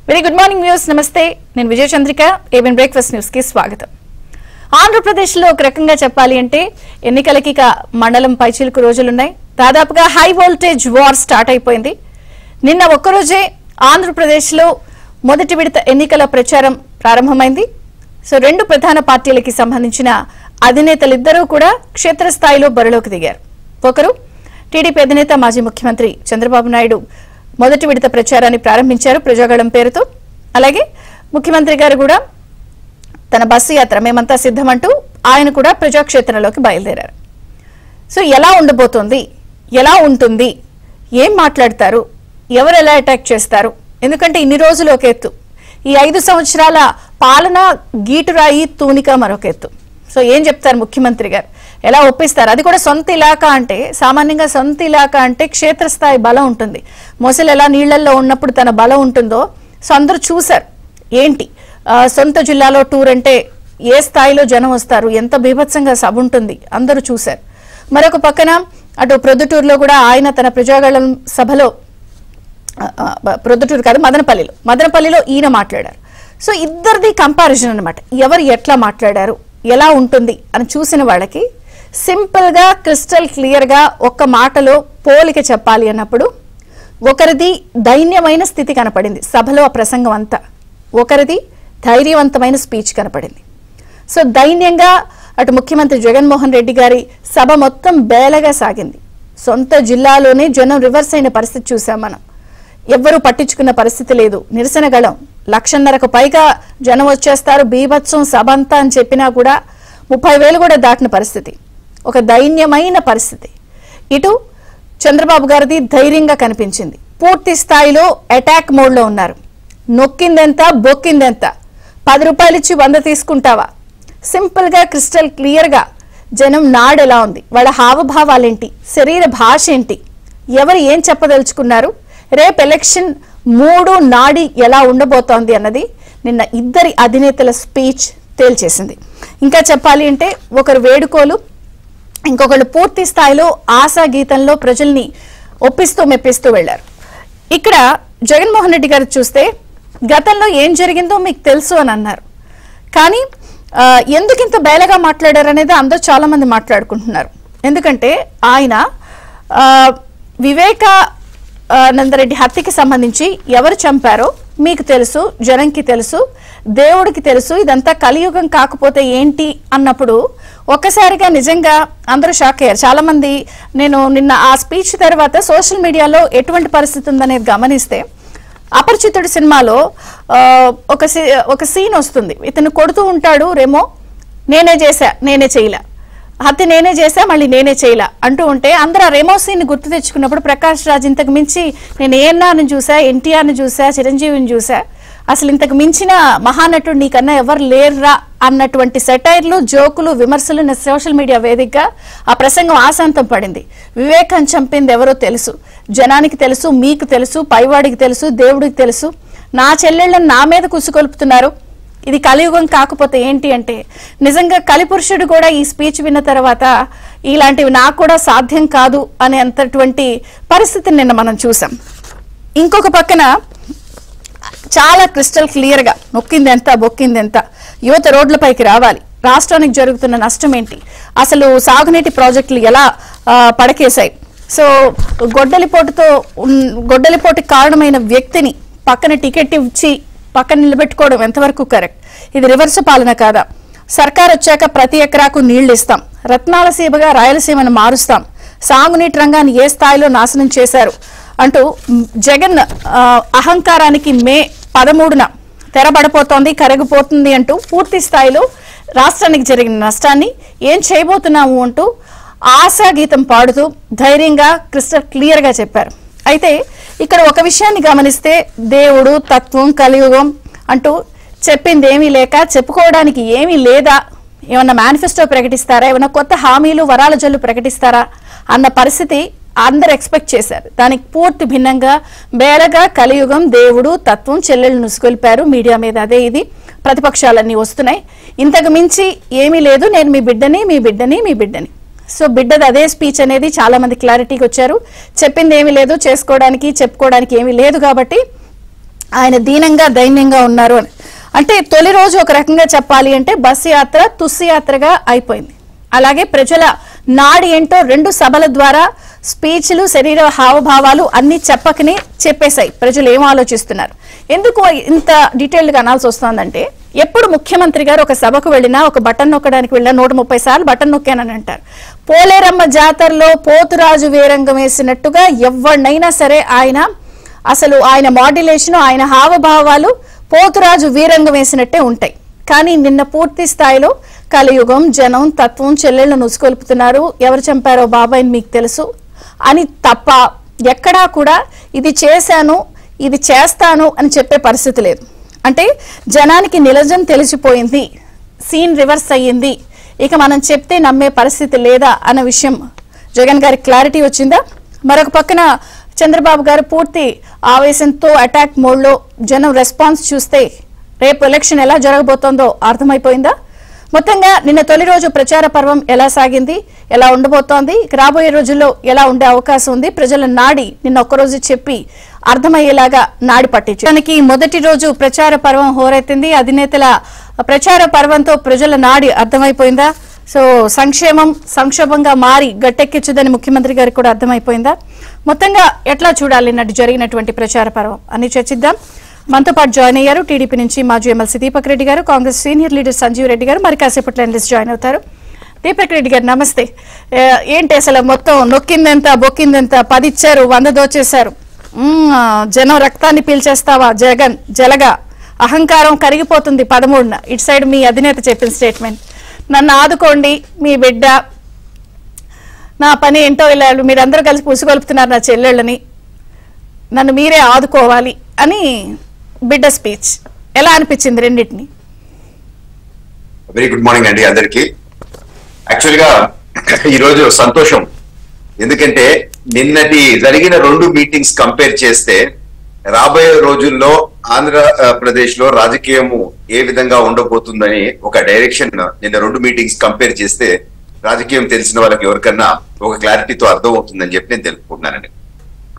Very good morning news. నమస్తే, నేను విజయ Chandrika. ABN breakfast news కి స్వాగతం. ఆంధ్రప్రదేశ్ లో ఒక రకంగా చెప్పాలి అంటే ఎన్నికలకి మండలం పైచిలకు రోజులున్నాయి. దాదాపుగా హై వోల్టేజ్ వార్ స్టార్ట్ అయిపోయింది. నిన్న ఒక్కరోజే ఆంధ్రప్రదేశ్ లో మొదటి విడత ఎన్నికల ప్రచారం ప్రారంభమైంది. సో రెండు ప్రధాన పార్టీలకి సంబంధించిన అధినేతలిద్దరూ కూడా క్షేత్రస్థాయిలో బరిలోకి దిగారు. ఒకరు టీడీపీ అధినేత మాజీ ముఖ్యమంత్రి చంద్రబాబు నాయుడు మొదటి విడత ప్రచారాన్ని ప్రారంభించారు ప్రజాగళం పేరుతో. అలాగే ముఖ్యమంత్రి గారు కూడా తన బస్సు యాత్ర మేమంతా సిద్ధమంటూ ఆయన కూడా ప్రజాక్షేత్రంలోకి బయలుదేరారు. సో ఎలా ఉండబోతోంది, ఎలా ఉంటుంది, ఏం మాట్లాడతారు, ఎవరు ఎలా అటాక్ చేస్తారు? ఎందుకంటే ఇన్ని రోజులు ఒక ఎత్తు, ఈ 5 సంవత్సరాల పాలన గీటురాయి తూనిక మరొక ఎత్తు. సో ఏం చెప్తారు ముఖ్యమంత్రి గారు, ఎలా ఒప్పిస్తారు? అది కూడా సొంత ఇలాకా అంటే, సామాన్యంగా సొంత ఇలాకా అంటే క్షేత్రస్థాయి బలం ఉంటుంది. మొసలు ఎలా నీళ్లలో ఉన్నప్పుడు తన బలం ఉంటుందో, సో అందరూ చూశారు ఏంటి సొంత జిల్లాలో టూర్ అంటే ఏ స్థాయిలో జనం వస్తారు, ఎంత బీభత్సంగా సభ ఉంటుంది, అందరూ చూశారు. మరొక పక్కన అటు ప్రొద్దుటూరులో కూడా ఆయన తన ప్రజాగళం సభలో, ప్రొద్దుటూరు కాదు మదనపల్లిలో ఈయన మాట్లాడారు. సో ఇద్దరిది కంపారిజన్ అనమాట. ఎవరు ఎట్లా మాట్లాడారు, ఎలా ఉంటుంది అని చూసిన వాళ్ళకి సింపుల్ గా క్రిస్టల్ క్లియర్ గా ఒక్క మాటలో పోలిక చెప్పాలి అన్నప్పుడు ఒకరిది దైన్యమైన స్థితి కనపడింది సభలో, ఆ ప్రసంగం అంతా. ఒకరిది ధైర్యవంతమైన స్పీచ్ కనపడింది. సో దైన్యంగా అటు ముఖ్యమంత్రి జగన్మోహన్ రెడ్డి గారి సభ మొత్తం బేలగా సాగింది. సొంత జిల్లాలోనే జనం రివర్స్ అయిన పరిస్థితి చూసాం మనం. ఎవ్వరూ పట్టించుకున్న పరిస్థితి లేదు. నిరసన గళం 1,50,000కు పైగా జనం వచ్చేస్తారు, బీభత్సం సభ అంతా అని చెప్పినా కూడా 30,000 కూడా దాటిన పరిస్థితి. ఒక దైన్యమైన పరిస్థితి. ఇటు చంద్రబాబు గారిది ధైర్యంగా కనిపించింది. పూర్తి స్థాయిలో అటాక్ మోడ్లో ఉన్నారు. నొక్కిందెంత, బొక్కిందెంత, 10 రూపాయలు ఇచ్చి 100 తీసుకుంటావా? సింపుల్ గా క్రిస్టల్ క్లియర్ గా జనం నాడు ఎలా ఉంది, వాళ్ళ హావభావాలేంటి, శరీర భాష ఏంటి, ఎవరు ఏం చెప్పదలుచుకున్నారు, రేపు ఎలక్షన్ 3 నాడి ఎలా ఉండబోతోంది అన్నది నిన్న ఇద్దరి అధినేతల స్పీచ్ తేల్చేసింది. ఇంకా చెప్పాలి అంటే ఒకరు వేడుకోలు, ఇంకొకరు పూర్తి స్థాయిలో ఆశా గీతంలో ప్రజల్ని ఒప్పిస్తూ మెప్పిస్తూ వెళ్లారు. ఇక్కడ జగన్మోహన్ రెడ్డి గారు చూస్తే గతంలో ఏం జరిగిందో మీకు తెలుసు అని అన్నారు. కానీ ఎందుకు ఇంత బేలగా మాట్లాడారు అనేది అందరూ చాలా మంది మాట్లాడుకుంటున్నారు. ఎందుకంటే ఆయన వివేకానందరెడ్డి హత్యకి సంబంధించి ఎవరు చంపారో మీకు తెలుసు, జనంకి తెలుసు, దేవుడికి తెలుసు, ఇదంతా కలియుగం కాకపోతే ఏంటి అన్నప్పుడు ఒక్కసారిగా నిజంగా అందరూ షాక్ అయ్యారు. చాలా మంది నేను నిన్న ఆ స్పీచ్ తర్వాత సోషల్ మీడియాలో ఎటువంటి పరిస్థితి ఉందనేది గమనిస్తే, అపరిచితుడు సినిమాలో ఒక సీన్ వస్తుంది. ఇతను కొడుతూ ఉంటాడు రేమో, నేనే చేశా, నేనే చేయలా, హత్య నేనే చేశా, మళ్ళీ నేనే చేయలా అంటూ ఉంటే అందరూ ఆ రెమో సీన్ గుర్తు తెచ్చుకున్నప్పుడు ప్రకాష్ రాజ్ ఇంతకు మించి నేను ఏఎన్ఆర్ని చూసా, ఎన్టీఆర్ని చూసా, చిరంజీవిని చూసా, అసలు ఇంతకు మించిన మహానటుడు నీకన్నా ఎవరు లేర్రా అన్నటువంటి సెటైర్లు, జోకులు, విమర్శలు సోషల్ మీడియా వేదికగా ఆ ప్రసంగం ఆశాంతం పడింది. వివేకం చంపింది ఎవరో తెలుసు, జనానికి తెలుసు, మీకు తెలుసు, పైవాడికి తెలుసు, దేవుడికి తెలుసు, నా చెల్లెళ్ళని నా మీద కుసుకొల్పుతున్నారు, ఇది కలియుగం కాకపోతే ఏంటి అంటే నిజంగా కలిపురుషుడు కూడా ఈ స్పీచ్ విన్న తర్వాత ఇలాంటివి నాకు కూడా సాధ్యం కాదు అనేంతటువంటి పరిస్థితిని నిన్న మనం చూసాం. ఇంకొక పక్కన చాలా క్రిస్టల్ క్లియర్ గా నొక్కిందెంత, బొక్కిందెంత, యువత రోడ్లపైకి రావాలి, రాష్ట్రానికి జరుగుతున్న నష్టం ఏంటి, అసలు సాగునీటి ప్రాజెక్టులు ఎలా పడకేశాయి, సో గొడ్డలిపోటుకి కారణమైన వ్యక్తిని పక్కన టికెట్ ఇచ్చి పక్కన నిలబెట్టుకోవడం ఎంతవరకు కరెక్ట్, ఇది రివర్స్ పాలన కాదా, సర్కార్ వచ్చాక ప్రతి ఎకరాకు నీళ్లు ఇస్తాం, రత్నాల సీమగా రాయలసీమను మారుస్తాం, సాగునీటి రంగాన్ని ఏ స్థాయిలో నాశనం చేశారు అంటూ జగన్ అహంకారానికి మే 13న తెరబడిపోతోంది, కరగిపోతుంది అంటూ పూర్తి స్థాయిలో రాష్ట్రానికి జరిగిన నష్టాన్ని ఏం చేయబోతున్నాము అంటూ ఆశా గీతం పాడుతూ ధైర్యంగా క్రిస్టల్ క్లియర్ గా చెప్పారు. అయితే ఇక్కడ ఒక విషయాన్ని గమనిస్తే దేవుడు, తత్వం, కలియుగం అంటూ చెప్పింది ఏమీ లేక చెప్పుకోవడానికి ఏమీ లేదా, ఏమన్నా మేనిఫెస్టో ప్రకటిస్తారా, ఏమన్నా కొత్త హామీలు, వరాల జల్లు ప్రకటిస్తారా అన్న పరిస్థితి అందరు ఎక్స్పెక్ట్ చేశారు. దానికి పూర్తి భిన్నంగా బేలగా కలియుగం, దేవుడు, తత్వం, చెల్లెళ్ళు నుసుకొల్పారు మీడియా మీద. అదే ఇది ప్రతిపక్షాలన్నీ వస్తున్నాయి. ఇంతకు మించి ఏమీ లేదు, నేను మీ బిడ్డని. సో బిడ్డది అదే స్పీచ్ అనేది చాలా మంది క్లారిటీకి వచ్చారు. చెప్పింది ఏమీ లేదు, చేసుకోవడానికి చెప్పుకోవడానికి ఏమీ లేదు కాబట్టి ఆయన దీనంగా దైన్యంగా ఉన్నారు అని. అంటే తొలి రోజు ఒక రకంగా చెప్పాలి అంటే బస్సు యాత్ర తుస్సు యాత్రగా అయిపోయింది. అలాగే ప్రజల నాడి ఏంటో 2 సభల ద్వారా స్పీచ్లు, శరీర హావభావాలు అన్ని చెప్పకనే చెప్పేశాయి ప్రజలు ఏం ఆలోచిస్తున్నారు. ఎందుకు ఇంత డీటెయిల్డ్గా అనాల్సి వస్తుందంటే, ఎప్పుడు ముఖ్యమంత్రి గారు ఒక సభకు వెళ్ళినా, ఒక బటన్ నొక్కడానికి వెళ్ళినా 130 సార్లు బటన్ నొక్కానని అంటారు. పోలేరమ్మ జాతరలో పోతురాజు వీరంగం వేసినట్టుగా ఎవరినైనా సరే ఆయన మాడ్యులేషన్, ఆయన హావభావాలు పోతురాజు వీరంగం వేసినట్టే ఉంటాయి. కానీ నిన్న పూర్తి స్థాయిలో కలియుగం, జనం, తత్వం, చెల్లెళ్ళు నుసుకొల్పుతున్నారు, ఎవరు చంపారో బాబాయ్ మీకు తెలుసు అని తప్ప ఎక్కడా కూడా ఇది చేశాను, ఇది చేస్తాను అని చెప్పే పరిస్థితి లేదు. అంటే జనానికి నిజం తెలిసిపోయింది, సీన్ రివర్స్ అయ్యింది, ఇక మనం చెప్తే నమ్మే పరిస్థితి లేదా అన్న విషయం జగన్ గారికి క్లారిటీ వచ్చిందా? మరొక పక్కన చంద్రబాబు గారు పూర్తి ఆవేశంతో అటాక్ మోడ్లో జనం రెస్పాన్స్ చూస్తే రేపు ఎలక్షన్ ఎలా జరగబోతోందో అర్థమైపోయిందా? మొత్తంగా నిన్న తొలి రోజు ప్రచార పర్వం ఎలా సాగింది, ఎలా ఉండబోతోంది, రాబోయే రోజుల్లో ఎలా ఉండే అవకాశం ఉంది, ప్రజల నాడి నిన్న ఒక్కరోజు చెప్పి అర్థమయ్యేలాగా నాడి పట్టించు. దానికి మొదటి రోజు ప్రచార పర్వం హోరెత్తింది. అధినేతల ప్రచార పర్వంతో ప్రజల నాడి అర్థమైపోయిందా? సో సంక్షేమం సంక్షోభంగా మారి గట్టెక్కించుదని ముఖ్యమంత్రి గారికి కూడా అర్థమైపోయిందా? మొత్తంగా ఎట్లా చూడాలి నాటి జరిగినటువంటి ప్రచార పర్వం అని చర్చిద్దాం. మనతో పాటు జాయిన్ అయ్యారు టీడీపీ నుంచి మాజీ ఎమ్మెల్సీ దీపక్ రెడ్డి గారు, కాంగ్రెస్ సీనియర్ లీడర్ సంజీవ్ రెడ్డి గారు, మరి కాసేపట్లో అనలిస్ట్ జాయిన్ అవుతారు. దీపక్ రెడ్డి గారు నమస్తే. ఏంటి అసలు మొత్తం నొక్కిందెంత బొక్కిందెంత, 10 ఇచ్చారు, 100 దోచేశారు, జనం రక్తాన్ని పీల్చేస్తావా జగన్, జలగా అహంకారం కరిగిపోతుంది 13న, ఇటు సైడ్ మీ అధినేత చెప్పిన స్టేట్మెంట్, నన్ను ఆదుకోండి మీ బిడ్డ, నా పని ఏంటో ఇలా మీరందరూ కలిసి పుసుగొలుపుతున్నారు నా చెల్లెళ్ళని, నన్ను మీరే ఆదుకోవాలి అని బిడ్డ స్పీచ్. ఎలా అనిపించింది రెండింటిని? వెరీ గుడ్ మార్నింగ్ అండి అందరికి. యాక్చువల్ గా ఈరోజు సంతోషం, ఎందుకంటే నిన్నటి జరిగిన 2 మీటింగ్స్ కంపేర్ చేస్తే రాబోయే రోజుల్లో ఆంధ్రప్రదేశ్ లో రాజకీయము ఏ విధంగా ఉండబోతుందని ఒక డైరెక్షన్ నిన్న 2 మీటింగ్స్ కంపేర్ చేస్తే రాజకీయం తెలిసిన వాళ్ళకి ఎవరికన్నా ఒక క్లారిటీతో అర్థం అవుతుందని చెప్పి నేను తెలుపుకుంటున్నానండి.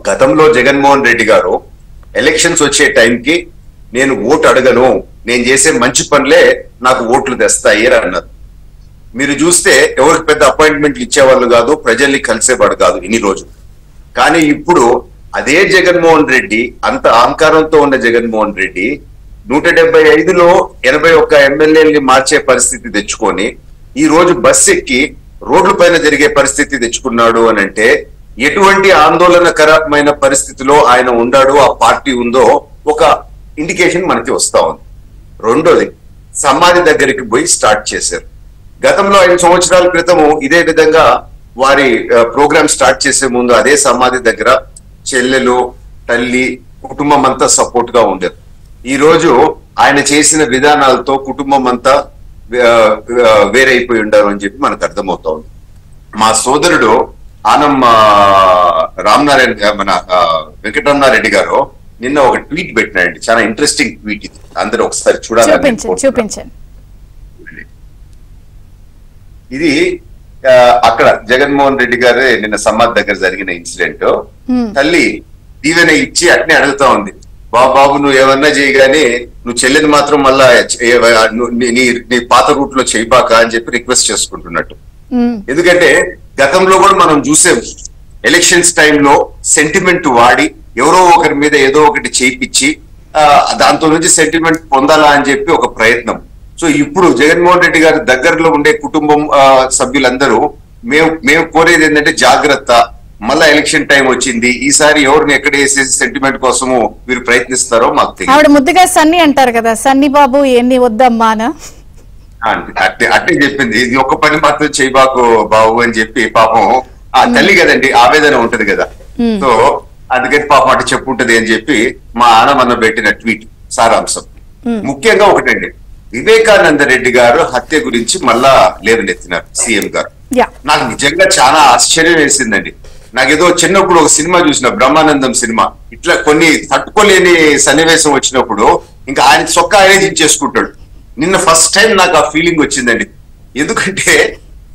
గతంలో జగన్మోహన్ రెడ్డి గారు ఎలక్షన్స్ వచ్చే టైంకి నేను ఓటు అడగను, నేను చేసే మంచి పనులే నాకు ఓట్లు తెస్తాయి అని అన్నారు. మీరు చూస్తే ఎవరికి పెద్ద అపాయింట్మెంట్లు ఇచ్చేవాళ్ళు కాదు, ప్రజల్ని కలిసేవాడు కాదు ఇన్ని రోజులు. కానీ ఇప్పుడు అదే జగన్మోహన్ రెడ్డి, అంత అహంకారంతో ఉన్న జగన్మోహన్ రెడ్డి 175లో 81 ఎమ్మెల్యేలని మార్చే పరిస్థితి తెచ్చుకొని ఈ రోజు బస్ ఎక్కి రోడ్ల పైన జరిగే పరిస్థితి తెచ్చుకున్నాడు అని అంటే ఎటువంటి ఆందోళనకరమైన పరిస్థితిలో ఆయన ఉన్నాడు, ఆ పార్టీ ఉందో ఒక ఇండికేషన్ మనకి వస్తా ఉంది. రెండోది, సమాధి దగ్గరికి పోయి స్టార్ట్ చేశారు. గతంలో 5 సంవత్సరాల క్రితము ఇదే విధంగా వారి ప్రోగ్రామ్ స్టార్ట్ చేసే ముందు అదే సమాధి దగ్గర చెల్లెలు, తల్లి, కుటుంబం అంతా సపోర్ట్ గా ఉండేది. ఈ రోజు ఆయన చేసిన విధానాలతో కుటుంబం అంతా వేరైపోయి ఉండారు అని చెప్పి మనకు అర్థమవుతా ఉంది. మా సోదరుడు ఆనం రామనారాయణ, మన వెంకటరమణారెడ్డి గారు నిన్న ఒక ట్వీట్ పెట్టినారండి, చాలా ఇంట్రెస్టింగ్ ట్వీట్. ఇది అందరూ ఒకసారి చూడాలి. ఇది అక్కడ జగన్మోహన్ రెడ్డి గారే నిన్న సమాధి దగ్గర జరిగిన ఇన్సిడెంట్. తల్లి దీవెన ఇచ్చి అట్నే అడుగుతా ఉంది, బాబు నువ్వు ఏమన్నా చేయగానే నువ్వు చెల్లెని మాత్రం మళ్ళా నీ పాత రూట్ లో చేయబాక అని చెప్పి రిక్వెస్ట్ చేసుకుంటున్నట్టు. ఎందుకంటే గతంలో కూడా మనం చూసాం, ఎలక్షన్స్ టైంలో సెంటిమెంట్ వాడి ఎవరో ఒకరి మీద ఏదో ఒకటి చేయించి దాంతో నుంచి సెంటిమెంట్ పొందాలా అని చెప్పి ఒక ప్రయత్నం. సో ఇప్పుడు జగన్మోహన్ రెడ్డి గారి దగ్గరలో ఉండే కుటుంబం సభ్యులందరూ మేము కోరేది ఏంటంటే జాగ్రత్త, మళ్ళా ఎలక్షన్ టైం వచ్చింది, ఈసారి ఎవరిని ఎక్కడ వేసేసి సెంటిమెంట్ కోసము మీరు ప్రయత్నిస్తారో మాకు తెలియదు. ఆవిడ ముద్దుగా సన్ని అంటారు కదా, సన్ని బాబు ఎన్ని వద్దమ్మా అట్టే చెప్పింది. ఇది ఒక్క పని మాత్రం చేయబాకు బాబు అని చెప్పి పాపం ఆ తల్లి కదండి, ఆవేదన ఉంటది కదా, సో అందుకని పాపం అటు చెప్పుంటది అని చెప్పి మా ఆనమన్న పెట్టిన ట్వీట్ సారాంశం. ముఖ్యంగా ఒకటండి, వివేకానంద రెడ్డి గారు హత్య గురించి మళ్ళా లేవనెత్తినారు సీఎం గారు. నాకు నిజంగా చాలా ఆశ్చర్యం వేసిందండి. నాకేదో చిన్నప్పుడు ఒక సినిమా చూసిన, బ్రహ్మానందం సినిమా, ఇట్లా కొన్ని తట్టుకోలేని సన్నివేశం వచ్చినప్పుడు ఇంకా ఆయన చొక్కా ఆయనే దించేసుకుంటాడు. నిన్న ఫస్ట్ టైం నాకు ఆ ఫీలింగ్ వచ్చిందండి. ఎందుకంటే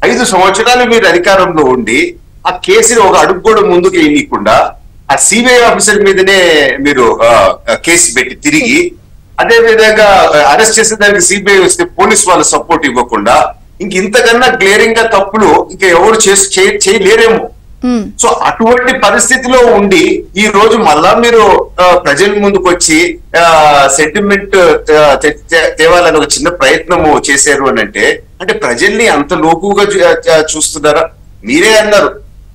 5 సంవత్సరాలు మీరు అధికారంలో ఉండి ఆ కేసుని ఒక అడుగు కూడా ముందుకు వేయకుండా ఆ సిబిఐ ఆఫీసర్ మీదనే మీరు కేసు పెట్టి తిరిగి అదే విధంగా అరెస్ట్ చేసే దానికి సిబిఐ వస్తే పోలీస్ వాళ్ళు సపోర్ట్ ఇవ్వకుండా ఇంతకన్నా గ్లేరింగ్ గా తప్పులు ఇంకా ఎవరు చేయలేరేమో. సో అటువంటి పరిస్థితిలో ఉండి ఈ రోజు మళ్ళా మీరు ప్రజల ముందుకు వచ్చి సెంటిమెంట్ తేవాలని ఒక చిన్న ప్రయత్నము చేశారు అని అంటే ప్రజల్ని అంత లోకుగా చూస్తున్నారా? మీరే అన్నారు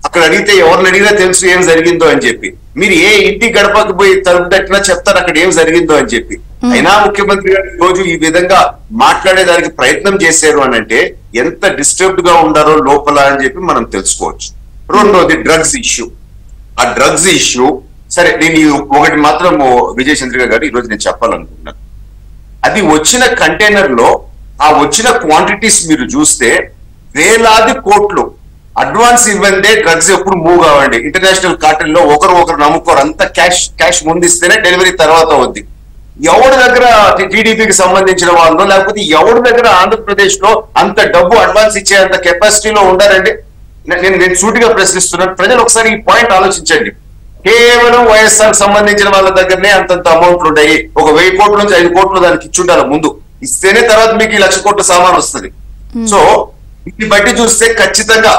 అక్కడ అడిగితే ఎవరిని అడిగినా తెలుసు ఏం జరిగిందో అని చెప్పి. మీరు ఏ ఇంటి గడపకు పోయి తలుపు తట్టినా చెప్తారు అక్కడ ఏం జరిగిందో అని చెప్పి. అయినా ముఖ్యమంత్రి గారు ఈ రోజు ఈ విధంగా మాట్లాడేదానికి ప్రయత్నం చేశారు అని అంటే ఎంత డిస్టర్బ్డ్ గా ఉండారో లోపల అని చెప్పి మనం తెలుసుకోవచ్చు. రెండోది డ్రగ్స్ ఇష్యూ. ఆ డ్రగ్స్ ఇష్యూ సరే, నేను ఒకటి మాత్రం విజయ్ చంద్రిక గారు ఈరోజు నేను చెప్పాలనుకుంటున్నాను. అది వచ్చిన కంటైనర్ లో ఆ వచ్చిన క్వాంటిటీస్ మీరు చూస్తే వేలాది కోట్లు అడ్వాన్స్ ఇవ్వందే డ్రగ్స్ ఎప్పుడు మూవ్ కావండి. ఇంటర్నేషనల్ కార్టెల్ లో ఒకరు నమ్ముకోరు, అంత క్యాష్ ముందిస్తేనే డెలివరీ తర్వాత అవుద్ది. ఎవరి దగ్గర టీడీపీకి సంబంధించిన వాళ్ళు లేకపోతే ఎవరి దగ్గర ఆంధ్రప్రదేశ్ లో అంత డబ్బు అడ్వాన్స్ ఇచ్చే అంత కెపాసిటీలో ఉండాలండి? నేను సూటిగా ప్రశ్నిస్తున్నాను. ప్రజలు ఒకసారి ఈ పాయింట్ ఆలోచించండి. కేవలం వైఎస్ఆర్ సంబంధించిన వాళ్ళ దగ్గరనే అంతంత అమౌంట్లు ఉన్నాయి. 1000 కోట్ల నుంచి 5 కోట్లు దానికి ఇచ్చుండాలి ముందు, ఇస్తేనే తర్వాత మీకు 1,00,000 కోట్ల సామాన్ వస్తుంది. సో ఇది బట్టి చూస్తే ఖచ్చితంగా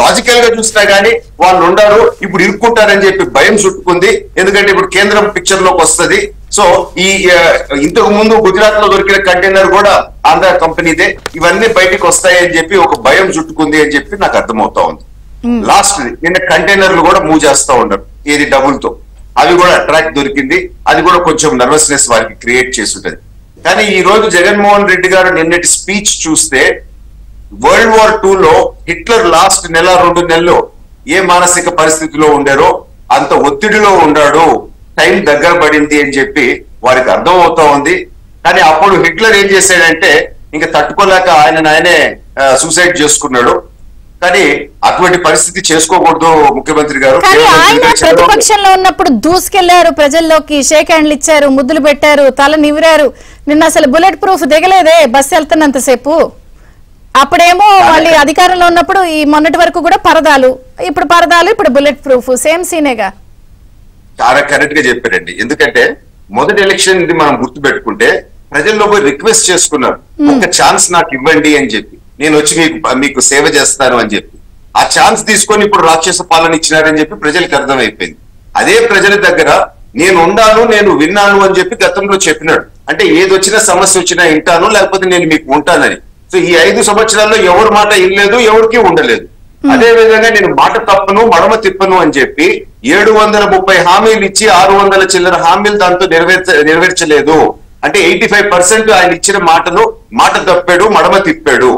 లాజికల్ గా చూసినా గానీ వాళ్ళు ఉండరు, ఇప్పుడు ఇరుక్కుంటారని చెప్పి భయం చుట్టుకుంది. ఎందుకంటే ఇప్పుడు కేంద్రం పిక్చర్ లోకి వస్తుంది. సో ఈ ఇంతకు ముందు గుజరాత్ లో దొరికిన కంటైనర్ కూడా ఆంధ్ర కంపెనీదే, ఇవన్నీ బయటకు వస్తాయని చెప్పి ఒక భయం చుట్టుకుంది అని చెప్పి నాకు అర్థమవుతా ఉంది. లాస్ట్ నిన్న కంటైనర్లు కూడా మూవ్ చేస్తా ఉన్నారు ఏది డబుల్తో, అవి కూడా ట్రాక్ దొరికింది. అది కూడా కొంచెం నర్వస్నెస్ వారికి క్రియేట్ చేసి ఉంటుంది. కానీ ఈ రోజు జగన్మోహన్ రెడ్డి గారు నిన్నటి స్పీచ్ చూస్తే వరల్డ్ వార్ 2 లో హిట్లర్ లాస్ట్ 1-2 నెలలు ఏ మానసిక పరిస్థితిలో ఉండారో అంత ఒత్తిడిలో ఉన్నాడు, టైం దగ్గర పడింది అని చెప్పి వారికి అర్థం అవుతా ఉంది. కానీ అప్పుడు హిట్లర్ ఏం చేశాడంటే ఇంకా తట్టుకోలేక ఆయనే సూసైడ్ చేసుకున్నాడు. కానీ అటువంటి పరిస్థితి చేసుకోకూడదు ముఖ్యమంత్రి గారు. ప్రతిపక్షంలో ఉన్నప్పుడు దూసుకెళ్లారు, ప్రజల్లోకి షేక్ హ్యాండ్లు ఇచ్చారు, ముద్దులు పెట్టారు, తల నివిరారు. నిన్న అసలు బుల్లెట్ ప్రూఫ్ దిగలేదే బస్సు వెళ్తున్నంతసేపు. అప్పుడేమో మళ్ళీ అధికారంలో ఉన్నప్పుడు ఈ మొన్నటి వరకు కూడా పరదాలు, ఇప్పుడు బుల్లెట్ ప్రూఫ్, సేమ్ సీనేగా. చాలా కరెక్ట్ గా చెప్పారండి. ఎందుకంటే మొదటి ఎలక్షన్ ఇది మనం గుర్తు పెట్టుకుంటే ప్రజల్లో పోయి రిక్వెస్ట్ చేసుకున్నారు, ఒక ఛాన్స్ నాకు ఇవ్వండి అని చెప్పి, నేను వచ్చి మీకు సేవ చేస్తాను అని చెప్పి. ఆ ఛాన్స్ తీసుకొని ఇప్పుడు రాక్షస పాలన ఇచ్చినారని చెప్పి ప్రజలకు అర్థమైపోయింది. అదే ప్రజల దగ్గర నేను ఉండాను, నేను విన్నాను అని చెప్పి గతంలో చెప్పినాడు. అంటే ఏదొచ్చినా సమస్య వచ్చినా వింటాను, లేకపోతే నేను మీకు ఉంటానని. సో ఈ 5 సంవత్సరాల్లో ఎవరి మాట ఇనలేదు, ఎవరికి ఉండలేదు. అదే విధంగా నేను మాట తప్పను, మడమ తిప్పను అని చెప్పి 730 హామీలు ఇచ్చి 600 చిల్లర హామీలు దాంతో నెరవేర్చలేదు. అంటే 85% ఆయన ఇచ్చిన మాట తప్పాడు, మడమ తిప్పాడు.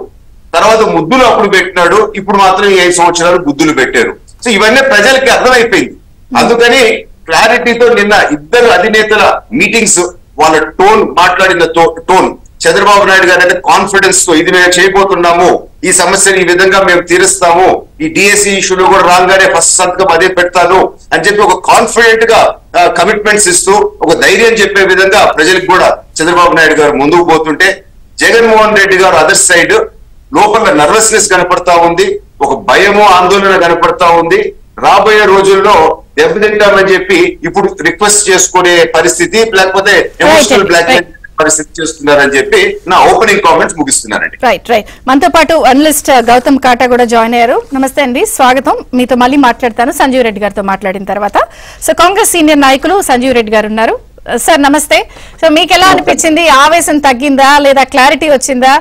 తర్వాత ముద్దులు అప్పుడు పెట్టినాడు, ఇప్పుడు మాత్రం ఈ 5 సంవత్సరాలు బుద్ధులు పెట్టారు. సో ఇవన్నీ ప్రజలకి అర్థమైపోయింది. అందుకని క్లారిటీతో నిన్న ఇద్దరు అధినేతల మీటింగ్స్, వాళ్ళ మాట్లాడిన టోన్, చంద్రబాబు నాయుడు గారు అంటే కాన్ఫిడెన్స్ తో ఇది మేము చేయబోతున్నాము, ఈ సమస్యను ఈ విధంగా మేము తీరుస్తాము, ఈ డిఎస్సి ఇష్యూలో కూడా రాగానే ఫస్ట్ సంతకం అదే పెడతాను అని చెప్పి ఒక కాన్ఫిడెంట్ గా కమిట్మెంట్స్ ఇస్తూ ఒక ధైర్యం చెప్పే విధంగా ప్రజలకు కూడా చంద్రబాబు నాయుడు గారు ముందుకు పోతుంటే, జగన్మోహన్ రెడ్డి గారు అదర్ సైడ్ లోపల నర్వస్నెస్ కనపడతా ఉంది, ఒక భయము ఆందోళన కనపడతా ఉంది. రాబోయే రోజుల్లో దెబ్బతింటామని చెప్పి ఇప్పుడు రిక్వెస్ట్ చేసుకునే పరిస్థితి, లేకపోతే ఎమోషనల్ బ్లాక్మెయిల్ పరిస్థితి చేస్తున్నారని చెప్పి నా ఓపెనింగ్ కామెంట్స్ ముగిస్తున్నానండి. రైట్. మనతో పాటు అనలిస్ట్ గౌతమ్ కాటా కూడా జాయిన్ అయ్యారు. నమస్తే అండి, స్వాగతం. మీతో మళ్ళీ మాట్లాడతాను సంజీవ్ రెడ్డి గారితో మాట్లాడిన తర్వాత. సో కాంగ్రెస్ సీనియర్ నాయకులు సంజీవ్ రెడ్డి గారు ఉన్నారు. సార్ నమస్తే. సో మీకు ఎలా అనిపించింది? ఆవేశం తగ్గిందా లేదా క్లారిటీ వచ్చిందా?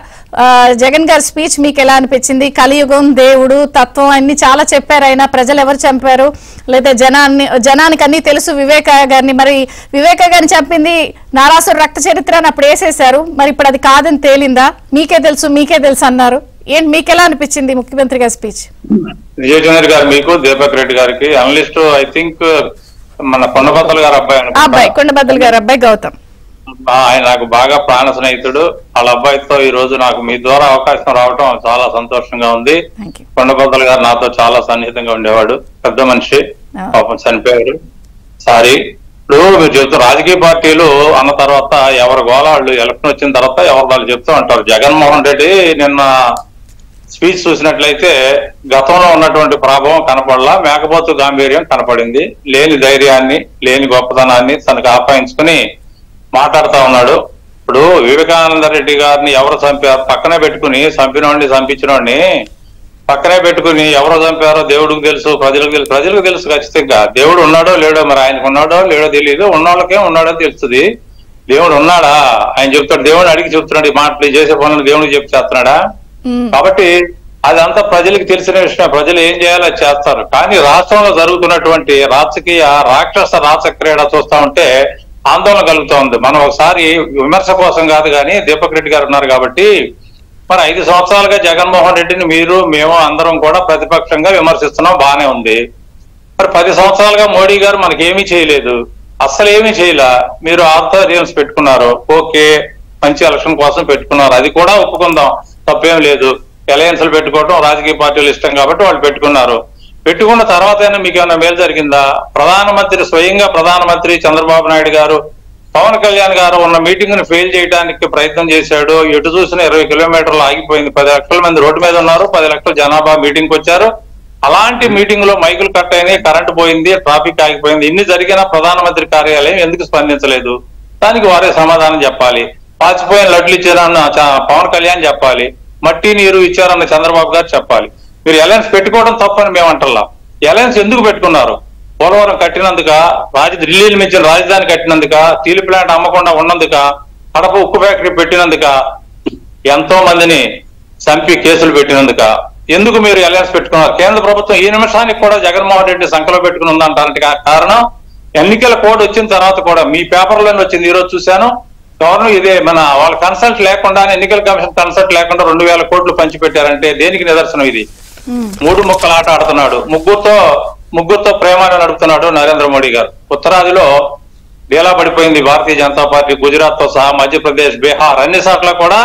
జగన్ గారి స్పీచ్ మీకు ఎలా అనిపించింది? కలియుగం, దేవుడు, తత్వం అన్ని చాలా చెప్పారు. ఆయన ప్రజలు ఎవరు చంపారు లేదా జనానికి అన్ని తెలుసు. వివేక గారిని, మరి వివేక గారిని చంపింది నారాసుర రక్త చరిత్ర అని అప్పుడు వేసేశారు. మరి ఇప్పుడు అది కాదని తేలిందా? మీకే తెలుసు అన్నారు. ఏంటి మీకు ఎలా అనిపించింది ముఖ్యమంత్రి గారి స్పీచ్? విజయ్ చంద్ర గారు, మీకు, దీపక్ రెడ్డి గారికి, అనలిస్ట్ ఐ థింక్ మన కొండబద్దలు గారు కొండబద్దలు గారు అబ్బాయి గౌతమ్, ఆయన నాకు బాగా ప్రాణ స్నేహితుడు. వాళ్ళ అబ్బాయితో ఈ రోజు నాకు మీ ద్వారా అవకాశం రావటం చాలా సంతోషంగా ఉంది. కొండబద్దలు గారు నాతో చాలా సన్నిహితంగా ఉండేవాడు, పెద్ద మనిషి, పాపం చనిపోయారు. సారీ. ఇప్పుడు మీరు చెప్తూ రాజకీయ పార్టీలు అన్న తర్వాత ఎవరి గోళ వాళ్ళు ఎలక్షన్ వచ్చిన తర్వాత ఎవరు వాళ్ళు చెప్తూ ఉంటారు. జగన్మోహన్ రెడ్డి నిన్న స్పీచ్ చూసినట్లయితే గతంలో ఉన్నటువంటి ప్రభావం కనపడలా, మేకపోతు గాంభీర్యం కనపడింది. లేని ధైర్యాన్ని, లేని గొప్పతనాన్ని తనకు ఆపాదించుకుని మాట్లాడుతా ఉన్నాడు. ఇప్పుడు వివేకానంద రెడ్డి గారిని ఎవరు చంపారు పక్కనే పెట్టుకుని, చంపినోడిని చంపించినోడిని పక్కనే పెట్టుకుని ఎవరో చంపారో దేవుడికి తెలుసు, ప్రజలకు తెలుసు ఖచ్చితంగా. దేవుడు ఉన్నాడో లేడో, మరి ఆయనకు ఉన్నాడో లేడో తెలియదు, ఉన్నోళ్ళకే ఉన్నాడో తెలుస్తుంది. దేవుడు ఉన్నాడా ఆయన చెప్తాడు, దేవుడు అడిగి చెప్తున్నాడు. ఈ మాటలు చేసే పనులు దేవుడికి చెప్పి చేస్తున్నాడా? కాబట్టి అదంతా ప్రజలకు తెలిసిన విషయం. ప్రజలు ఏం చేయాలో అది చేస్తారు. కానీ రాష్ట్రంలో జరుగుతున్నటువంటి రాజకీయ రాక్షస క్రీడ చూస్తా ఉంటే ఆందోళన కలుగుతా ఉంది. మనం ఒకసారి విమర్శ కోసం కాదు కానీ దీపక్ రెడ్డి గారు ఉన్నారు కాబట్టి, మరి 5 సంవత్సరాలుగా జగన్మోహన్ రెడ్డిని మీరు మేము అందరం కూడా ప్రతిపక్షంగా విమర్శిస్తున్నాం, బానే ఉంది. మరి 10 సంవత్సరాలుగా మోడీ గారు మనకేమీ చేయలేదు, అస్సలు ఏమీ చేయలే. మీరు ఆర్థోరియన్స్ పెట్టుకున్నారు, ఓకే, మంచి ఎలక్షన్ కోసం పెట్టుకున్నారు, అది కూడా ఒప్పుకుందాం, తప్పేం లేదు. అలయన్స్లు పెట్టుకోవడం రాజకీయ పార్టీలు ఇష్టం కాబట్టి వాళ్ళు పెట్టుకున్నారు. పెట్టుకున్న తర్వాత మీకు ఏమైనా మేలు జరిగిందా? స్వయంగా ప్రధానమంత్రి చంద్రబాబు నాయుడు గారు పవన్ కళ్యాణ్ గారు ఉన్న మీటింగ్ ని ఫెయిల్ చేయడానికి ప్రయత్నం చేశాడు. ఎటు చూసిన 20 కిలోమీటర్లు ఆగిపోయింది. 10 లక్షల మంది రోడ్డు మీద ఉన్నారు, 10 లక్షల జనాభా మీటింగ్ వచ్చారు. అలాంటి మీటింగ్ లో మైకులు కట్ అయినాయి, కరెంటు పోయింది, ట్రాఫిక్ ఆగిపోయింది. ఇన్ని జరిగినా ప్రధానమంత్రి కార్యాలయం ఎందుకు స్పందించలేదు? దానికి వారే సమాధానం చెప్పాలి. పాచిపోయిన లడ్లు ఇచ్చారన్న పవన్ కళ్యాణ్ చెప్పాలి, మట్టి నీరు ఇచ్చారన్న చంద్రబాబు గారు చెప్పాలి. మీరు అలయన్స్ పెట్టుకోవడం తప్పని మేము అంటల్లా. అలయన్స్ ఎందుకు పెట్టుకున్నారు? పోలవరం కట్టినందుక, ఢిల్లీని మించిన రాజధాని కట్టినందుక, స్టీల్ ప్లాంట్ అమ్మకుండా ఉన్నందుక, కడప ఉక్కు ఫ్యాక్టరీ పెట్టినందుక, ఎంతో మందిని చంపి కేసులు పెట్టినందుక ఎందుకు మీరు అలయన్స్ పెట్టుకున్నారు? కేంద్ర ప్రభుత్వం ఈ నిమిషానికి కూడా జగన్మోహన్ రెడ్డి సంఖ్యలో పెట్టుకుని ఉందంటారంటే కారణం ఎన్నికల కోడ్ వచ్చిన తర్వాత కూడా మీ పేపర్లోనే వచ్చింది. ఈ రోజు చూశాను, గవర్నర్ ఇదే మన వాళ్ళ కన్సల్ట్ లేకుండా, ఎన్నికల కమిషన్ కన్సల్ట్ లేకుండా 2000 కోట్లు పంచిపెట్టారంటే దేనికి నిదర్శనం? ఇది 3 ముక్కల ఆట ఆడుతున్నాడు. ముగ్గురుతో ప్రేమాన్ని నడుపుతున్నాడు నరేంద్ర మోడీ గారు. ఉత్తరాదిలో డేలా పడిపోయింది భారతీయ జనతా పార్టీ, గుజరాత్ తో సహా మధ్యప్రదేశ్, బీహార్ అన్ని చోట్ల కూడా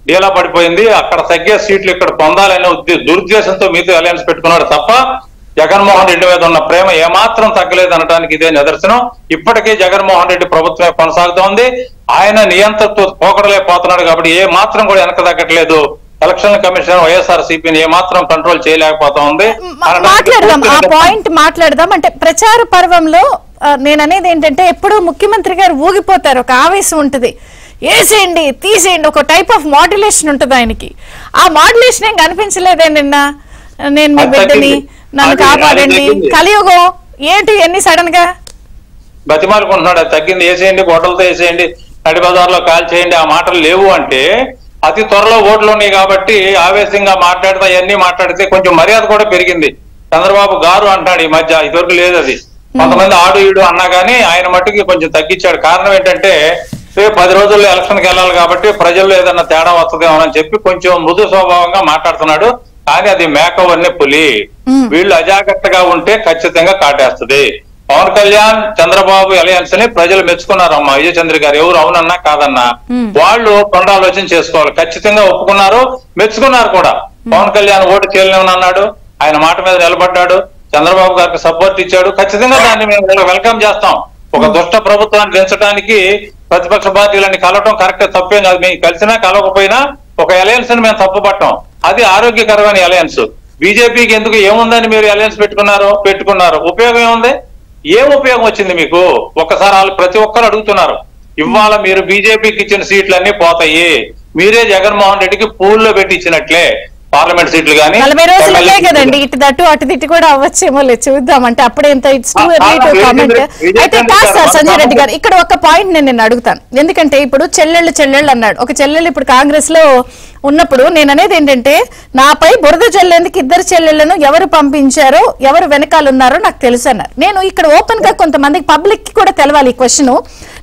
డేలా పడిపోయింది. అక్కడ తగ్గే సీట్లు ఇక్కడ పొందాలనే దురుద్దేశంతో మీతో అలయన్స్ పెట్టుకున్నాడు తప్ప జగన్మోహన్ రెడ్డి మీద ఉన్న ప్రేమ ఏమాత్రం తగ్గలేదు అనడానికి ఇదే నిదర్శనం. ఇప్పటికీ జగన్మోహన్ రెడ్డి ప్రభుత్వమే కొనసాగుతోంది. ఆయన నియంత్రణతో పోకడలేకపోతున్నాడు కాబట్టి ఏ మాత్రం కూడా వెనక తగ్గట్లేదు. ఎలక్షన్ కమిషన్ వైఎస్ఆర్సీపీని ఏ మాత్రం కంట్రోల్ చేయలేకపోతా ఉంది. మాట్లాడదాం, ఆ పాయింట్ మాట్లాడదాం. అంటే ప్రచార పర్వంలో నేను అనేది ఏంటంటే ఎప్పుడు ముఖ్యమంత్రి గారు ఊగిపోతారు, ఒక ఆవేశం ఉంటుంది, వేసేయండి తీసేయండి, ఒక టైప్ ఆఫ్ మాడ్యులేషన్ ఉంటుంది ఆయనకి. ఆ మాడ్యులేషన్ ఏం కనిపించలేదే నిన్న. నేను మీ బిడ్డని, నన్ను కాపాడండి, కలియుగం ఏంటి ఎన్ని సడన్ గా బతిమాలుకుంటున్నాడు. అది తగ్గింది, వేసేయండి, గొడ్డలతో వేసేయండి, నడి బజార్లో కాల్ చేయండి, ఆ మాటలు లేవు అంటే అతి త్వరలో ఓట్లు ఉన్నాయి కాబట్టి ఆవేశంగా మాట్లాడితే అవన్నీ మాట్లాడితే కొంచెం మర్యాద కూడా పెరిగింది. చంద్రబాబు గారు అంటాడు ఈ మధ్య, ఇదివరకు లేదు అది. కొంతమంది ఆడు ఈడు అన్నా కానీ ఆయన మట్టుకి కొంచెం తగ్గించాడు. కారణం ఏంటంటే 10 రోజుల్లో ఎలక్షన్కి వెళ్ళాలి కాబట్టి ప్రజల్లో ఏదన్నా తేడా వస్తుందేమోనని చెప్పి కొంచెం మృదు స్వభావంగా మాట్లాడుతున్నాడు. కానీ అది మేకవన్నీ పులి. వీళ్ళు అజాగ్రత్తగా ఉంటే ఖచ్చితంగా కాటేస్తుంది. పవన్ కళ్యాణ్ చంద్రబాబు అలయన్స్ ని ప్రజలు మెచ్చుకున్నారమ్మా. విజయ చంద్ర గారు ఎవరు అవునన్నా కాదన్నా వాళ్ళు పునరాలోచన చేసుకోవాలి. ఖచ్చితంగా ఒప్పుకున్నారు, మెచ్చుకున్నారు కూడా. పవన్ కళ్యాణ్ ఓటు చేయలేమన్నాడు, ఆయన మాట మీద నిలబడ్డాడు, చంద్రబాబు గారికి సపోర్ట్ ఇచ్చాడు. ఖచ్చితంగా దాన్ని మేము వెల్కమ్ చేస్తాం. ఒక దుష్ట ప్రభుత్వాన్ని పెంచడానికి ప్రతిపక్ష పార్టీలన్నీ కలవటం కరెక్ట్, తప్పేం కాదు. మేము కలిసినా కలవకపోయినా ఒక అలయన్స్ ని మేము తప్పుపట్టాం. అది ఆరోగ్యకరమైన అలయన్స్. బీజేపీకి ఎందుకు ఏముందని మీరు అలయన్స్ పెట్టుకున్నారు, ఉపయోగం ఏముంది? ఏం ఉపయోగం వచ్చింది మీకు? ఒక్కసారి వాళ్ళు ప్రతి ఒక్కరు అడుగుతున్నారు. ఇవాళ మీరు బీజేపీకి ఇచ్చిన సీట్లన్నీ పోతాయి. మీరే జగన్మోహన్ రెడ్డికి పూల్లో పెట్టి ఇచ్చినట్లే పార్లమెంట్ సీట్లు కానీ 40 రోజులకే కదండి, ఇటు దట్టు అటు తిట్టు కూడా అవ్వచ్చేమో, చూద్దాం. అంటే అప్పుడే ఎంత it's too early to comment. అయితే కాదు సార్ సంజయ్ రెడ్డి గారు, ఇక్కడ ఒక పాయింట్ నేను అడుగుతాను. ఎందుకంటే ఇప్పుడు చెల్లెళ్ళు అన్నాడు. ఒక చెల్లెళ్ళు ఇప్పుడు కాంగ్రెస్ లో ఉన్నప్పుడు నేను అనేది ఏంటంటే, నాపై బురద జల్లేందుకు 2 చెల్లెళ్లను ఎవరు పంపించారో, ఎవరు వెనకాల ఉన్నారో నాకు తెలుసు అన్నారు. నేను ఇక్కడ ఓపెన్ గా కొంతమందికి పబ్లిక్ కి కూడా తెలవాలి ఈ క్వశ్చన్.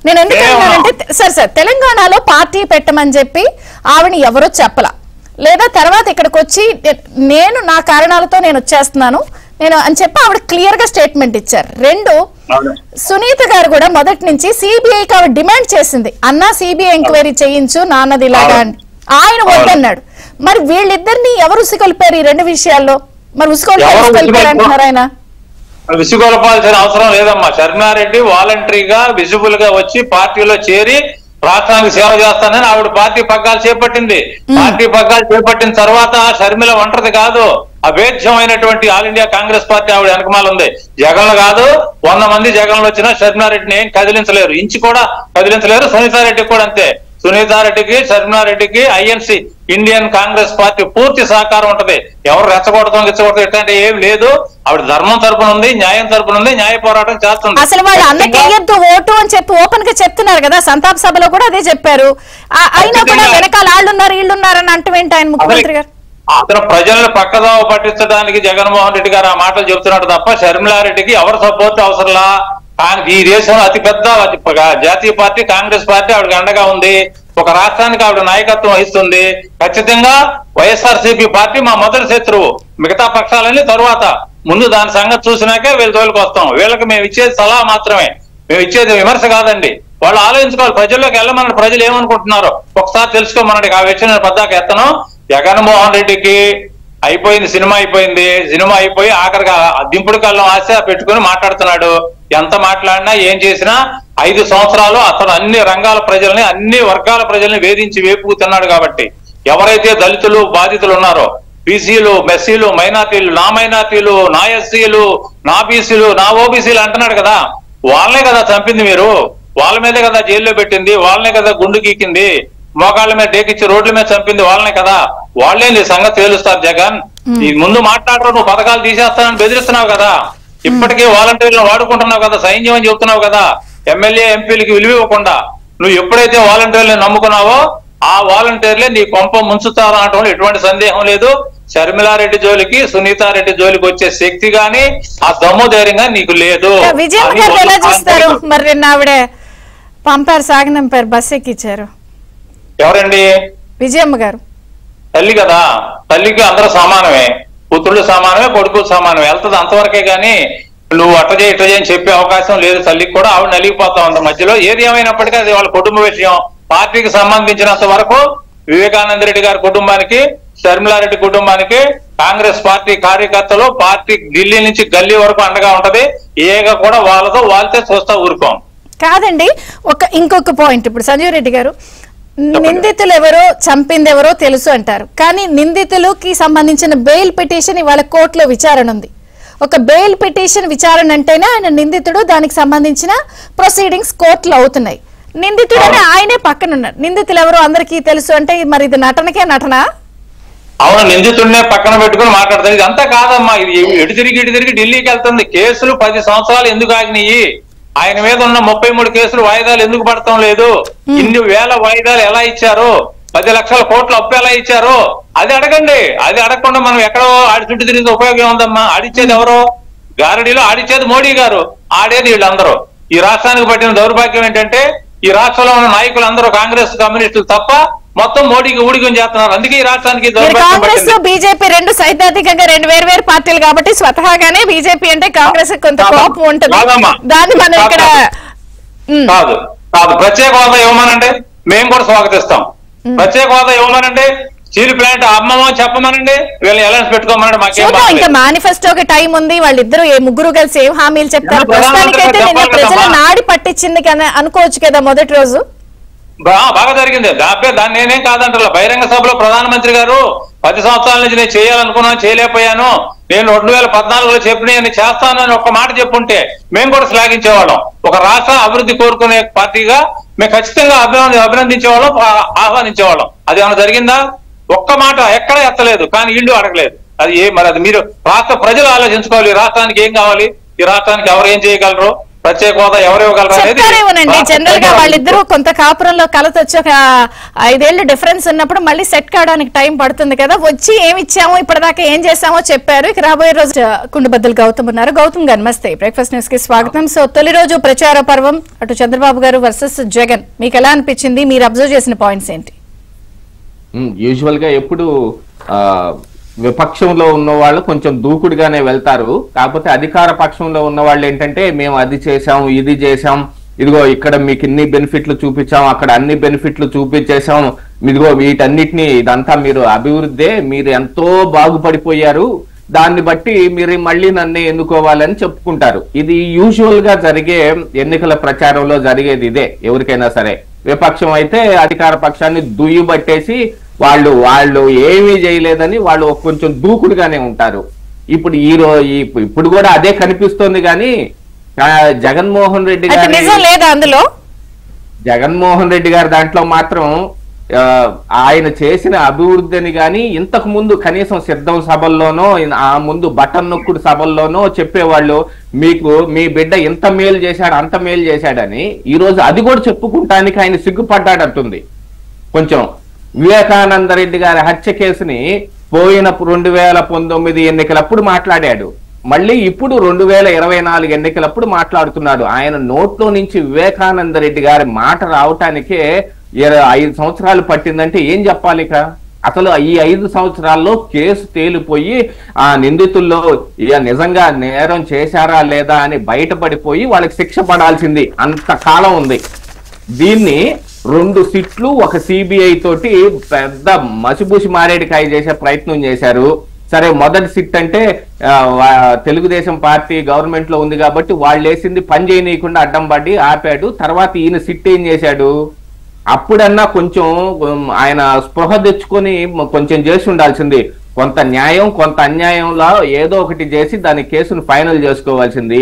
నేను ఎందుకంటే సార్ తెలంగాణలో పార్టీ పెట్టమని చెప్పి ఆవిడని ఎవరో చెప్పలా, లేదా తర్వాత ఇక్కడికి వచ్చి నేను నా కారణాలతో నేను వచ్చేస్తున్నాను నేను అని చెప్పి ఆవిడ క్లియర్ గా స్టేట్మెంట్ ఇచ్చారు. 2, సునీత గారు కూడా మొదటి నుంచి సిబిఐకి ఆవిడ డిమాండ్ చేసింది, అన్నా సిబిఐ ఎంక్వైరీ చేయించు నాన్నది ఇలాగా అని. ఆయన వద్దన్నాడు. మరి వీళ్ళిద్దరిని ఎవరు ఉసిగొల్పారు ఈ 2 విషయాల్లో? మరి ఉసిగొల్పారు అంటున్నారు ఆయన. విసుగొలపాల్సిన అవసరం లేదమ్మా. శర్మారెడ్డి వాలంటరీగా విజిబుల్ గా వచ్చి పార్టీలో చేరి రాష్ట్రానికి సేవ చేస్తానని ఆవిడ పార్టీ పగ్గాలు చేపట్టింది. పార్టీ పగ్గాలు చేపట్టిన తర్వాత షర్మిల ఒంటరిది కాదు, అభేద్యమైనటువంటి ఆల్ ఇండియా కాంగ్రెస్ పార్టీ ఆవిడ వెనకమాల ఉంది. జగన్ కాదు 100 మంది జగన్లు వచ్చినా షర్మిలారెడ్డిని ఏం కదిలించలేరు, ఇంచి కూడా కదిలించలేరు. సునీతారెడ్డికి కూడా అంతే. సునీతారెడ్డికి, షర్మిలారెడ్డికి ఐఎన్సి ఇండియన్ కాంగ్రెస్ పార్టీ పూర్తి సహకారం ఉంటది. ఎవరు రెచ్చగొడతాం ఇట్లాంటి ఏం లేదు. ఆవిడ ధర్మం తరపున ఉంది, న్యాయం తరపున ఉంది, న్యాయ పోరాటం చేస్తుంది. అసలు వాళ్ళు అన్నకెయ్యొద్దు ఓటు అని చెప్పి ఓపెన్ గా చెప్తున్నారు కదా, సంతాప సభలో కూడా అదే చెప్పారు. అయినా కూడా వెనకాల వాళ్ళున్నారు వీళ్ళున్నారు అని అంటవేంటి ఆయన ముఖ్యమంత్రి గారు? అతను ప్రజలను పక్కదోవ పట్టించడానికి జగన్మోహన్ రెడ్డి గారు ఆ మాటలు చెబుతున్నాడు తప్ప షర్మిలారెడ్డికి ఎవరు సపోర్ట్ అవసరంలా. ఈ దేశంలో అతిపెద్ద జాతీయ పార్టీ కాంగ్రెస్ పార్టీ ఆవిడకి అండగా ఉంది. ఒక రాష్ట్రానికి ఆవిడ నాయకత్వం వహిస్తుంది. ఖచ్చితంగా వైఎస్ఆర్సీపీ పార్టీ మా మొదటి శత్రువు, మిగతా పక్షాలన్నీ తరువాత. ముందు దాని సంగతి చూసినాకే వీళ్ళ తోలికి వస్తాం. వీళ్ళకి మేము ఇచ్చేది సలహా మాత్రమే, మేము ఇచ్చేది విమర్శ కాదండి. వాళ్ళు ఆలోచించుకోవాలి, ప్రజల్లోకి వెళ్ళమని ప్రజలు ఏమనుకుంటున్నారో ఒకసారి తెలుసుకోమనండి. ఆ విషయం నేను పద్దాక ఎత్తను. జగన్మోహన్ రెడ్డికి అయిపోయింది, సినిమా అయిపోయింది. సినిమా అయిపోయి ఆఖరిగా దింపుడు కళ్ళం ఆశ పెట్టుకుని మాట్లాడుతున్నాడు. ఎంత మాట్లాడినా ఏం చేసినా 5 సంవత్సరాలు అతను అన్ని రంగాల ప్రజల్ని, అన్ని వర్గాల ప్రజల్ని వేధించి వేపుకుతున్నాడు. కాబట్టి ఎవరైతే దళితులు బాధితులు ఉన్నారో, బీసీలు, మెస్సీలు, మైనార్టీలు, నా మైనార్టీలు, నా ఎస్సీలు, నా బీసీలు, నా ఓబీసీలు అంటున్నాడు కదా, వాళ్ళనే కదా చంపింది మీరు. వాళ్ళ మీదే కదా జైల్లో పెట్టింది, వాళ్ళనే కదా గుండు గీకింది, మోకాళ్ళ మీద డేకిచ్చి రోడ్ల మీద చంపింది వాళ్ళనే కదా. వాళ్ళే నీ సంగతి తేలుస్తారు జగన్. ఈ ముందు మాట్లాడరు, నువ్వు పథకాలు తీసేస్తానని బెదిరిస్తున్నావు కదా. ఇప్పటికే వాలంటీర్లను వాడుకుంటున్నావు కదా, సైన్యం అని చెబుతున్నావు కదా. ఎమ్మెల్యే ఎంపీలకి విలువ ఇవ్వకుండా నువ్వు ఎప్పుడైతే వాలంటీర్లను నమ్ముకున్నావో ఆ వాలంటీర్లే నీ కొంప ముంచుతారు అనటంలో ఎటువంటి సందేహం లేదు. షర్మిలారెడ్డి జోలికి, సునీతారెడ్డి జోలికి వచ్చే శక్తి గాని ఆ దమ్ము ధైర్యంగా నీకు లేదు. విజయమ్మ గారు ఎలా చూస్తారు? మరి నిన్న ఆవిడ పంపారు, సాగనంపారు, బస్ ఎక్కిచ్చారు. ఎవరండి? విజయమ్మ గారు. తల్లి కదా, తల్లికి అందరూ సమానమే, పుత్రులు సమానమే, కొడుకులు సమానమే. వెళ్తుంది అంతవరకే గాని నువ్వు అట్ట చేయి ఇట్ట చేయని చెప్పే అవకాశం లేదు. తల్లికి కూడా ఆవిడ నలిగిపోతా ఉంది మధ్యలో. ఏది ఏమైనప్పటికీ అది వాళ్ళ కుటుంబ విషయం. పార్టీకి సంబంధించినంత వరకు వివేకానంద రెడ్డి గారి కుటుంబానికి, షర్మిలారెడ్డి కుటుంబానికి కాంగ్రెస్ పార్టీ కార్యకర్తలు, పార్టీ ఢిల్లీ నుంచి గల్లీ వరకు అండగా ఉంటది. ఏగా కూడా వాళ్ళతో వాళ్ళతో చూస్తా ఊరుకోం. కాదండి, ఇంకొక పాయింట్. ఇప్పుడు సంజీవ్ రెడ్డి గారు, నిందితులు ఎవరో, చంపింది ఎవరో తెలుసు అంటారు, కానీ నిందితులకి సంబంధించిన బెయిల్ పిటిషన్ ఇవాళ కోర్టులో విచారణ ఉంది. ఒక బెయిల్ పిటిషన్ విచారణ అంటేనే ఆయన నిందితుడు, దానికి సంబంధించిన ప్రొసీడింగ్స్ కోర్టులో అవుతున్నాయి. నిందితుడని ఆయనే పక్కన ఉన్నారు. నిందితులు ఎవరో అందరికీ తెలుసు అంటే మరి ఇది నటనకే నటన. అవును, నిందితుడినే పక్కన పెట్టుకుని మాట్లాడతారు. ఇదంతా కాదమ్మా, ఇది ఎటు తిరిగి ఢిల్లీకి వెళ్తుంది. కేసులు 10 సంవత్సరాలు ఎందుకు ఆగినాయి? ఆయన మీద ఉన్న 33 కేసులు వాయిదాలు ఎందుకు పడటం లేదు? ఇన్ని వేల వాయిదాలు ఎలా ఇచ్చారు? 10 లక్షల కోట్ల అప్పు ఎలా ఇచ్చారు? అది అడగండి. అది అడగకుండా మనం ఎక్కడో ఆడి చుట్టూ తిరిగి ఉపయోగం ఉందమ్మా. ఆడిచ్చేది ఎవరో? గారడీలో ఆడిచ్చేది మోడీ గారు, ఆడేది వీళ్ళందరూ. ఈ రాష్ట్రానికి పట్టిన దౌర్భాగ్యం ఏంటంటే ఈ రాష్ట్రంలో ఉన్న నాయకులందరూ కాంగ్రెస్ కమ్యూనిస్టులు తప్ప మొత్తం మోడీకి ఊడిగం చేస్తున్నారు. అందుకే ఈ రాష్ట్రానికి కాంగ్రెస్ బీజేపీ రెండు సైద్ధాంతికంగా 2 వేరు పార్టీలు కాబట్టి స్వతహాగానే బీజేపీ అంటే కాంగ్రెస్ కొంత కోపం ఉంటుంది. దాన్ని మనం ఇక్కడ కాదు ప్రత్యేక హోదా ఇవ్వమనండి, మేము కూడా స్వాగతిస్తాం. ప్రత్యేక హోదా ఇవ్వమనండి, స్టీల్ ప్లాంట్ అమ్మమో చెప్పమనండి, వీళ్ళు అలయన్స్ పెట్టుకోమనండి. మాకేం ఇంకా మేనిఫెస్టోకి టైం ఉంది. వాళ్ళిద్దరు ముగ్గురు కలిసి ఏం హామీలు చెప్తారు? ప్రస్తుతానికైతే నిన్న ప్రజల నాడి పట్టించింది కదా అనుకోవచ్చు కదా. మొదటి రోజు బాగా జరిగింది. దాన్ని నేనేం కాదంటారు. బహిరంగ సభలో ప్రధానమంత్రి గారు 10 సంవత్సరాల నుంచి నేను చేయాలనుకున్నాను, చేయలేకపోయాను, నేను 2014లో చెప్పిన చేస్తాను అని ఒక్క మాట చెప్పుంటే మేము కూడా శ్లాఘించేవాళ్ళం. ఒక రాష్ట్ర అభివృద్ధి కోరుకునే పార్టీగా మేము ఖచ్చితంగా అభినందించేవాళ్ళం, ఆహ్వానించేవాళ్ళం. అది ఏమైనా జరిగిందా? ఒక్క మాట ఎక్కడ ఎత్తలేదు, కానీ ఇల్లు అడగలేదు. అది మరి అది మీరు రాష్ట్ర ప్రజలు ఆలోచించుకోవాలి. ఈ రాష్ట్రానికి ఏం కావాలి, ఈ రాష్ట్రానికి ఎవరు ఏం చేయగలరు, ప్రత్యేక హోదా ఎవరు ఇవ్వగలరు అనేది. జనరల్ గా వాళ్ళిద్దరూ కొంత కాపురంలో కలతొచ్చి ఒక 5 ఏళ్లు డిఫరెన్స్ ఉన్నప్పుడు మళ్ళీ సెట్ కావడానికి టైం పడుతుంది కదా. వచ్చి ఏమి ఇచ్చామో ఇప్పటిదాకా ఏం చేసామో చెప్పారు. ఇక రాబోయే రోజు కుండబద్దలు గౌతమ్ ఉన్నారు. గౌతమ్ గారు నమస్తే, బ్రేక్ఫాస్ట్ న్యూస్ కి స్వాగతం. సో తొలి రోజు ప్రచార పర్వం, అటు చంద్రబాబు గారు వర్సెస్ జగన్, మీకు ఎలా అనిపించింది? మీరు అబ్జర్వ్ చేసిన పాయింట్స్ ఏంటి? యూజువల్ గా ఎప్పుడు విపక్షంలో ఉన్న వాళ్ళు కొంచెం దూకుడుగానే వెళ్తారు. కాకపోతే అధికార పక్షంలో ఉన్న వాళ్ళు ఏంటంటే మేము అది చేసాం, ఇది చేసాం, ఇదిగో ఇక్కడ మీకు ఇన్ని బెనిఫిట్లు చూపించాం, అక్కడ అన్ని బెనిఫిట్లు చూపించేసాం, ఇదిగో వీటన్నిటిని, ఇదంతా మీరు అభివృద్ధే, మీరు ఎంతో బాగుపడిపోయారు, దాన్ని బట్టి మీరు మళ్ళీ నన్ను ఎన్నుకోవాలని చెప్పుకుంటారు. ఇది యూజువల్ గా జరిగే ఎన్నికల ప్రచారంలో జరిగేది ఇదే ఎవరికైనా సరే. విపక్షం అయితే అధికార పక్షాన్ని దుయ్యబట్టేసి వాళ్ళు ఏమీ చేయలేదని వాళ్ళు కొంచెం దూకుడుగానే ఉంటారు. ఇప్పుడు కూడా అదే కనిపిస్తోంది. కానీ జగన్మోహన్ రెడ్డి గారు నిజం లేదా అందులో? జగన్మోహన్ రెడ్డి గారి దాంట్లో మాత్రం ఆయన చేసిన అభివృద్ధిని గాని ఇంతకు ముందు కనీసం సిద్ధం సభల్లోనో ఆ ముందు బటన్ నొక్కుడు సభల్లోనో చెప్పేవాళ్ళు, మీకు మీ బిడ్డ ఇంత మేలు చేశాడు అంత మేలు చేశాడని. ఈ రోజు అది కూడా చెప్పుకుంటానికి ఆయన సిగ్గుపడ్డాడంటుంది. కొంచెం వివేకానంద రెడ్డి గారి హత్య కేసుని పోయిన 2019 ఎన్నికలప్పుడు మాట్లాడాడు, మళ్ళీ ఇప్పుడు 2024 ఎన్నికలప్పుడు మాట్లాడుతున్నాడు. ఆయన నోట్లో నుంచి వివేకానంద రెడ్డి గారి మాట రావటానికే 5 సంవత్సరాలు పట్టిందంటే ఏం చెప్పాలి? అసలు ఈ 5 సంవత్సరాల్లో కేసు తేలిపోయి ఆ నిందితుల్లో నిజంగా నేరం చేశారా లేదా అని బయటపడిపోయి వాళ్ళకి శిక్ష పడాల్సింది అంత కాలం ఉంది. దీన్ని 2 సిట్లు ఒక సిబిఐ తోటి పెద్ద మసిబూసి మారేడికాయ చేసే ప్రయత్నం చేశారు. సరే, మొదటి సిట్ అంటే తెలుగుదేశం పార్టీ గవర్నమెంట్ లో ఉంది కాబట్టి వాళ్ళు వేసింది పని చేయనీయకుండా అడ్డం పడి ఆపాడు. తర్వాత ఈయన సిట్ ఏం చేశాడు? అప్పుడన్నా కొంచెం ఆయన స్పృహ తెచ్చుకొని కొంచెం చేసి ఉండాల్సింది. కొంత న్యాయం కొంత అన్యాయంలో ఏదో ఒకటి చేసి దాని కేసును ఫైనల్ చేసుకోవాల్సింది.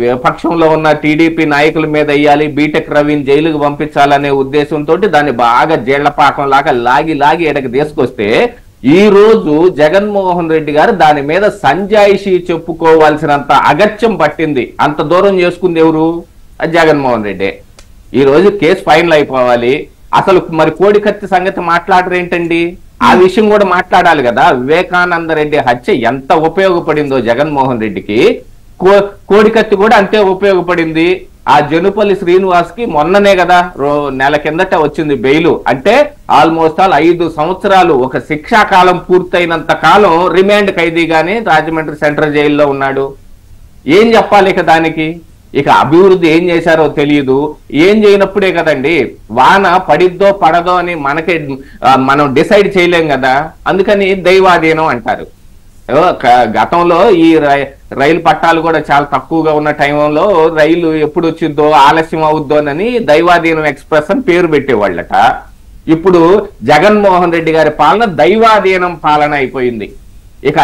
విపక్షంలో ఉన్న టీడీపీ నాయకుల మీద వేయాలి, బీటెక్ రవిని జైలుకు పంపించాలనే ఉద్దేశంతో దాన్ని బాగా జీళ్లపాకం లాగా లాగి ఎడకి తీసుకొస్తే ఈ రోజు జగన్మోహన్ రెడ్డి గారు దాని మీద సంజాయిషి చెప్పుకోవాల్సినంత అగత్యం పట్టింది. అంత దూరం చేసుకుంది ఎవరు? జగన్మోహన్ రెడ్డి. ఈ రోజు కేసు ఫైనల్ అయిపోవాలి. అసలు మరి కోడికత్తి సంగతి మాట్లాడరేంటండి? ఆ విషయం కూడా మాట్లాడాలి కదా. వివేకానంద రెడ్డి హత్య ఎంత ఉపయోగపడిందో జగన్మోహన్ రెడ్డికి, కోడికత్తి కూడా అంతే ఉపయోగపడింది. ఆ జనుపల్లి శ్రీనివాస్ కి మొన్ననే కదా నెల కిందట వచ్చింది బెయిల్. అంటే ఆల్మోస్ట్ 5 సంవత్సరాలు ఒక శిక్షాకాలం పూర్తయినంత కాలం రిమాండ్ ఖైదీగానే రాజమండ్రి సెంట్రల్ జైల్లో ఉన్నాడు. ఏం చెప్పాలి ఇక దానికి? ఇక అభివృద్ధి ఏం చేశారో తెలియదు. ఏం చేయనప్పుడే కదండి వాన పడిద్దో పడదో అని మనం డిసైడ్ చేయలేం కదా. అందుకని దైవాధీనం అంటారు. గతంలో ఈ రైలు పట్టాలు కూడా చాలా తక్కువగా ఉన్న టైంలో రైలు ఎప్పుడు వచ్చిందో ఆలస్యం అవుద్దోనని దైవాధీనం ఎక్స్ప్రెస్ అని పేరు పెట్టేవాళ్ళట. ఇప్పుడు జగన్మోహన్ రెడ్డి గారి పాలన దైవాధీనం పాలన అయిపోయింది. ఇక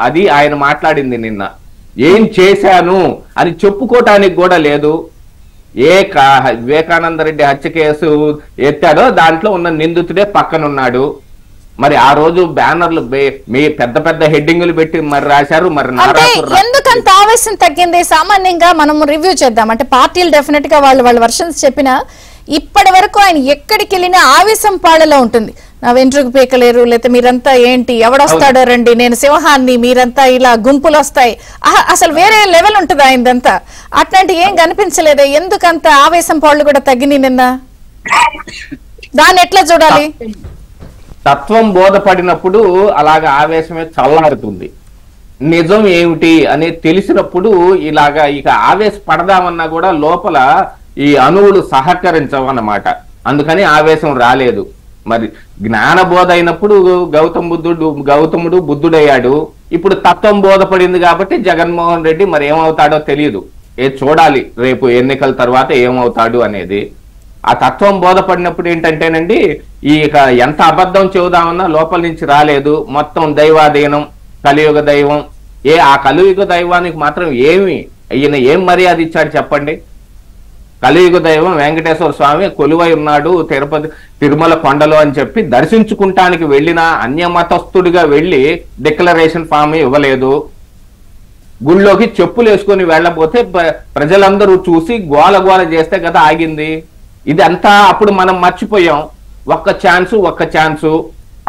అది ఆయన మాట్లాడింది నిన్న. ఏం చేశాను అని చెప్పుకోవటానికి కూడా లేదు. వివేకానంద రెడ్డి హత్య కేసు ఎత్తాడో దాంట్లో ఉన్న నిందితుడే పక్కనున్నాడు. మరి ఆ రోజు బ్యానర్లు మీ పెద్ద హెడ్డింగులు పెట్టి మరి రాశారు. మరి ఎందుకంత ఆవేశం తగ్గింది? సామాన్యంగా మనం రివ్యూ చేద్దాం అంటే పార్టీలు డెఫినెట్ గా వాళ్ళ వర్షన్స్ చెప్పినా ఇప్పటి వరకు ఆయన ఎక్కడికి వెళ్ళినా ఆవేశం పాడలో ఉంటుంది. నా వెంట్రుకు పీకలేరు, లేకపోతే మీరంతా ఏంటి ఎవడొస్తాడో రండి, నేను సింహాన్ని, మీరంతా ఇలా గుంపులు వస్తాయి, అసలు వేరే లెవెల్ ఉంటుంది ఆయనదంతా. అట్లాంటి ఏం కనిపించలేదా? ఎందుకంత ఆవేశం పాళ్ళు కూడా తగ్గినాయి నిన్న? దాన్ని ఎట్లా చూడాలి? తత్వం బోధపడినప్పుడు అలాగా ఆవేశమే చల్లారుతుంది. నిజం ఏమిటి అని తెలిసినప్పుడు ఇలాగా ఇక ఆవేశపడదామన్నా కూడా లోపల ఈ అణువులు సహకరించవన్నమాట. అందుకని ఆవేశం రాలేదు. మరి జ్ఞానబోధ అయినప్పుడు గౌతముడు బుద్ధుడయ్యాడు. ఇప్పుడు తత్వం బోధపడింది కాబట్టి జగన్మోహన్ రెడ్డి మరి ఏమవుతాడో తెలియదు. చూడాలి రేపు ఎన్నికల తర్వాత ఏమవుతాడు అనేది. ఆ తత్వం బోధపడినప్పుడు ఏంటంటేనండి ఇక ఎంత అబద్ధం చెబుదామన్నా లోపల నుంచి రాలేదు. మొత్తం దైవాధీనం, కలియుగ దైవం. ఆ కలియుగ దైవానికి మాత్రం ఈయన ఏం మర్యాద ఇచ్చాడు చెప్పండి? కలియుగ దైవం వెంకటేశ్వర స్వామి కొలువై ఉన్నాడు తిరుమల కొండలో అని చెప్పి దర్శించుకుంటానికి వెళ్ళిన అన్యమతస్థుడిగా వెళ్ళి డిక్లరేషన్ ఫామ్ ఇవ్వలేదు. గుళ్ళోకి చెప్పులు వేసుకొని వెళ్ళబోతే ప్రజలందరూ చూసి గోల చేస్తే కదా ఆగింది. ఇది అంతా అప్పుడు మనం మర్చిపోయాం. ఒక్క ఛాన్సు.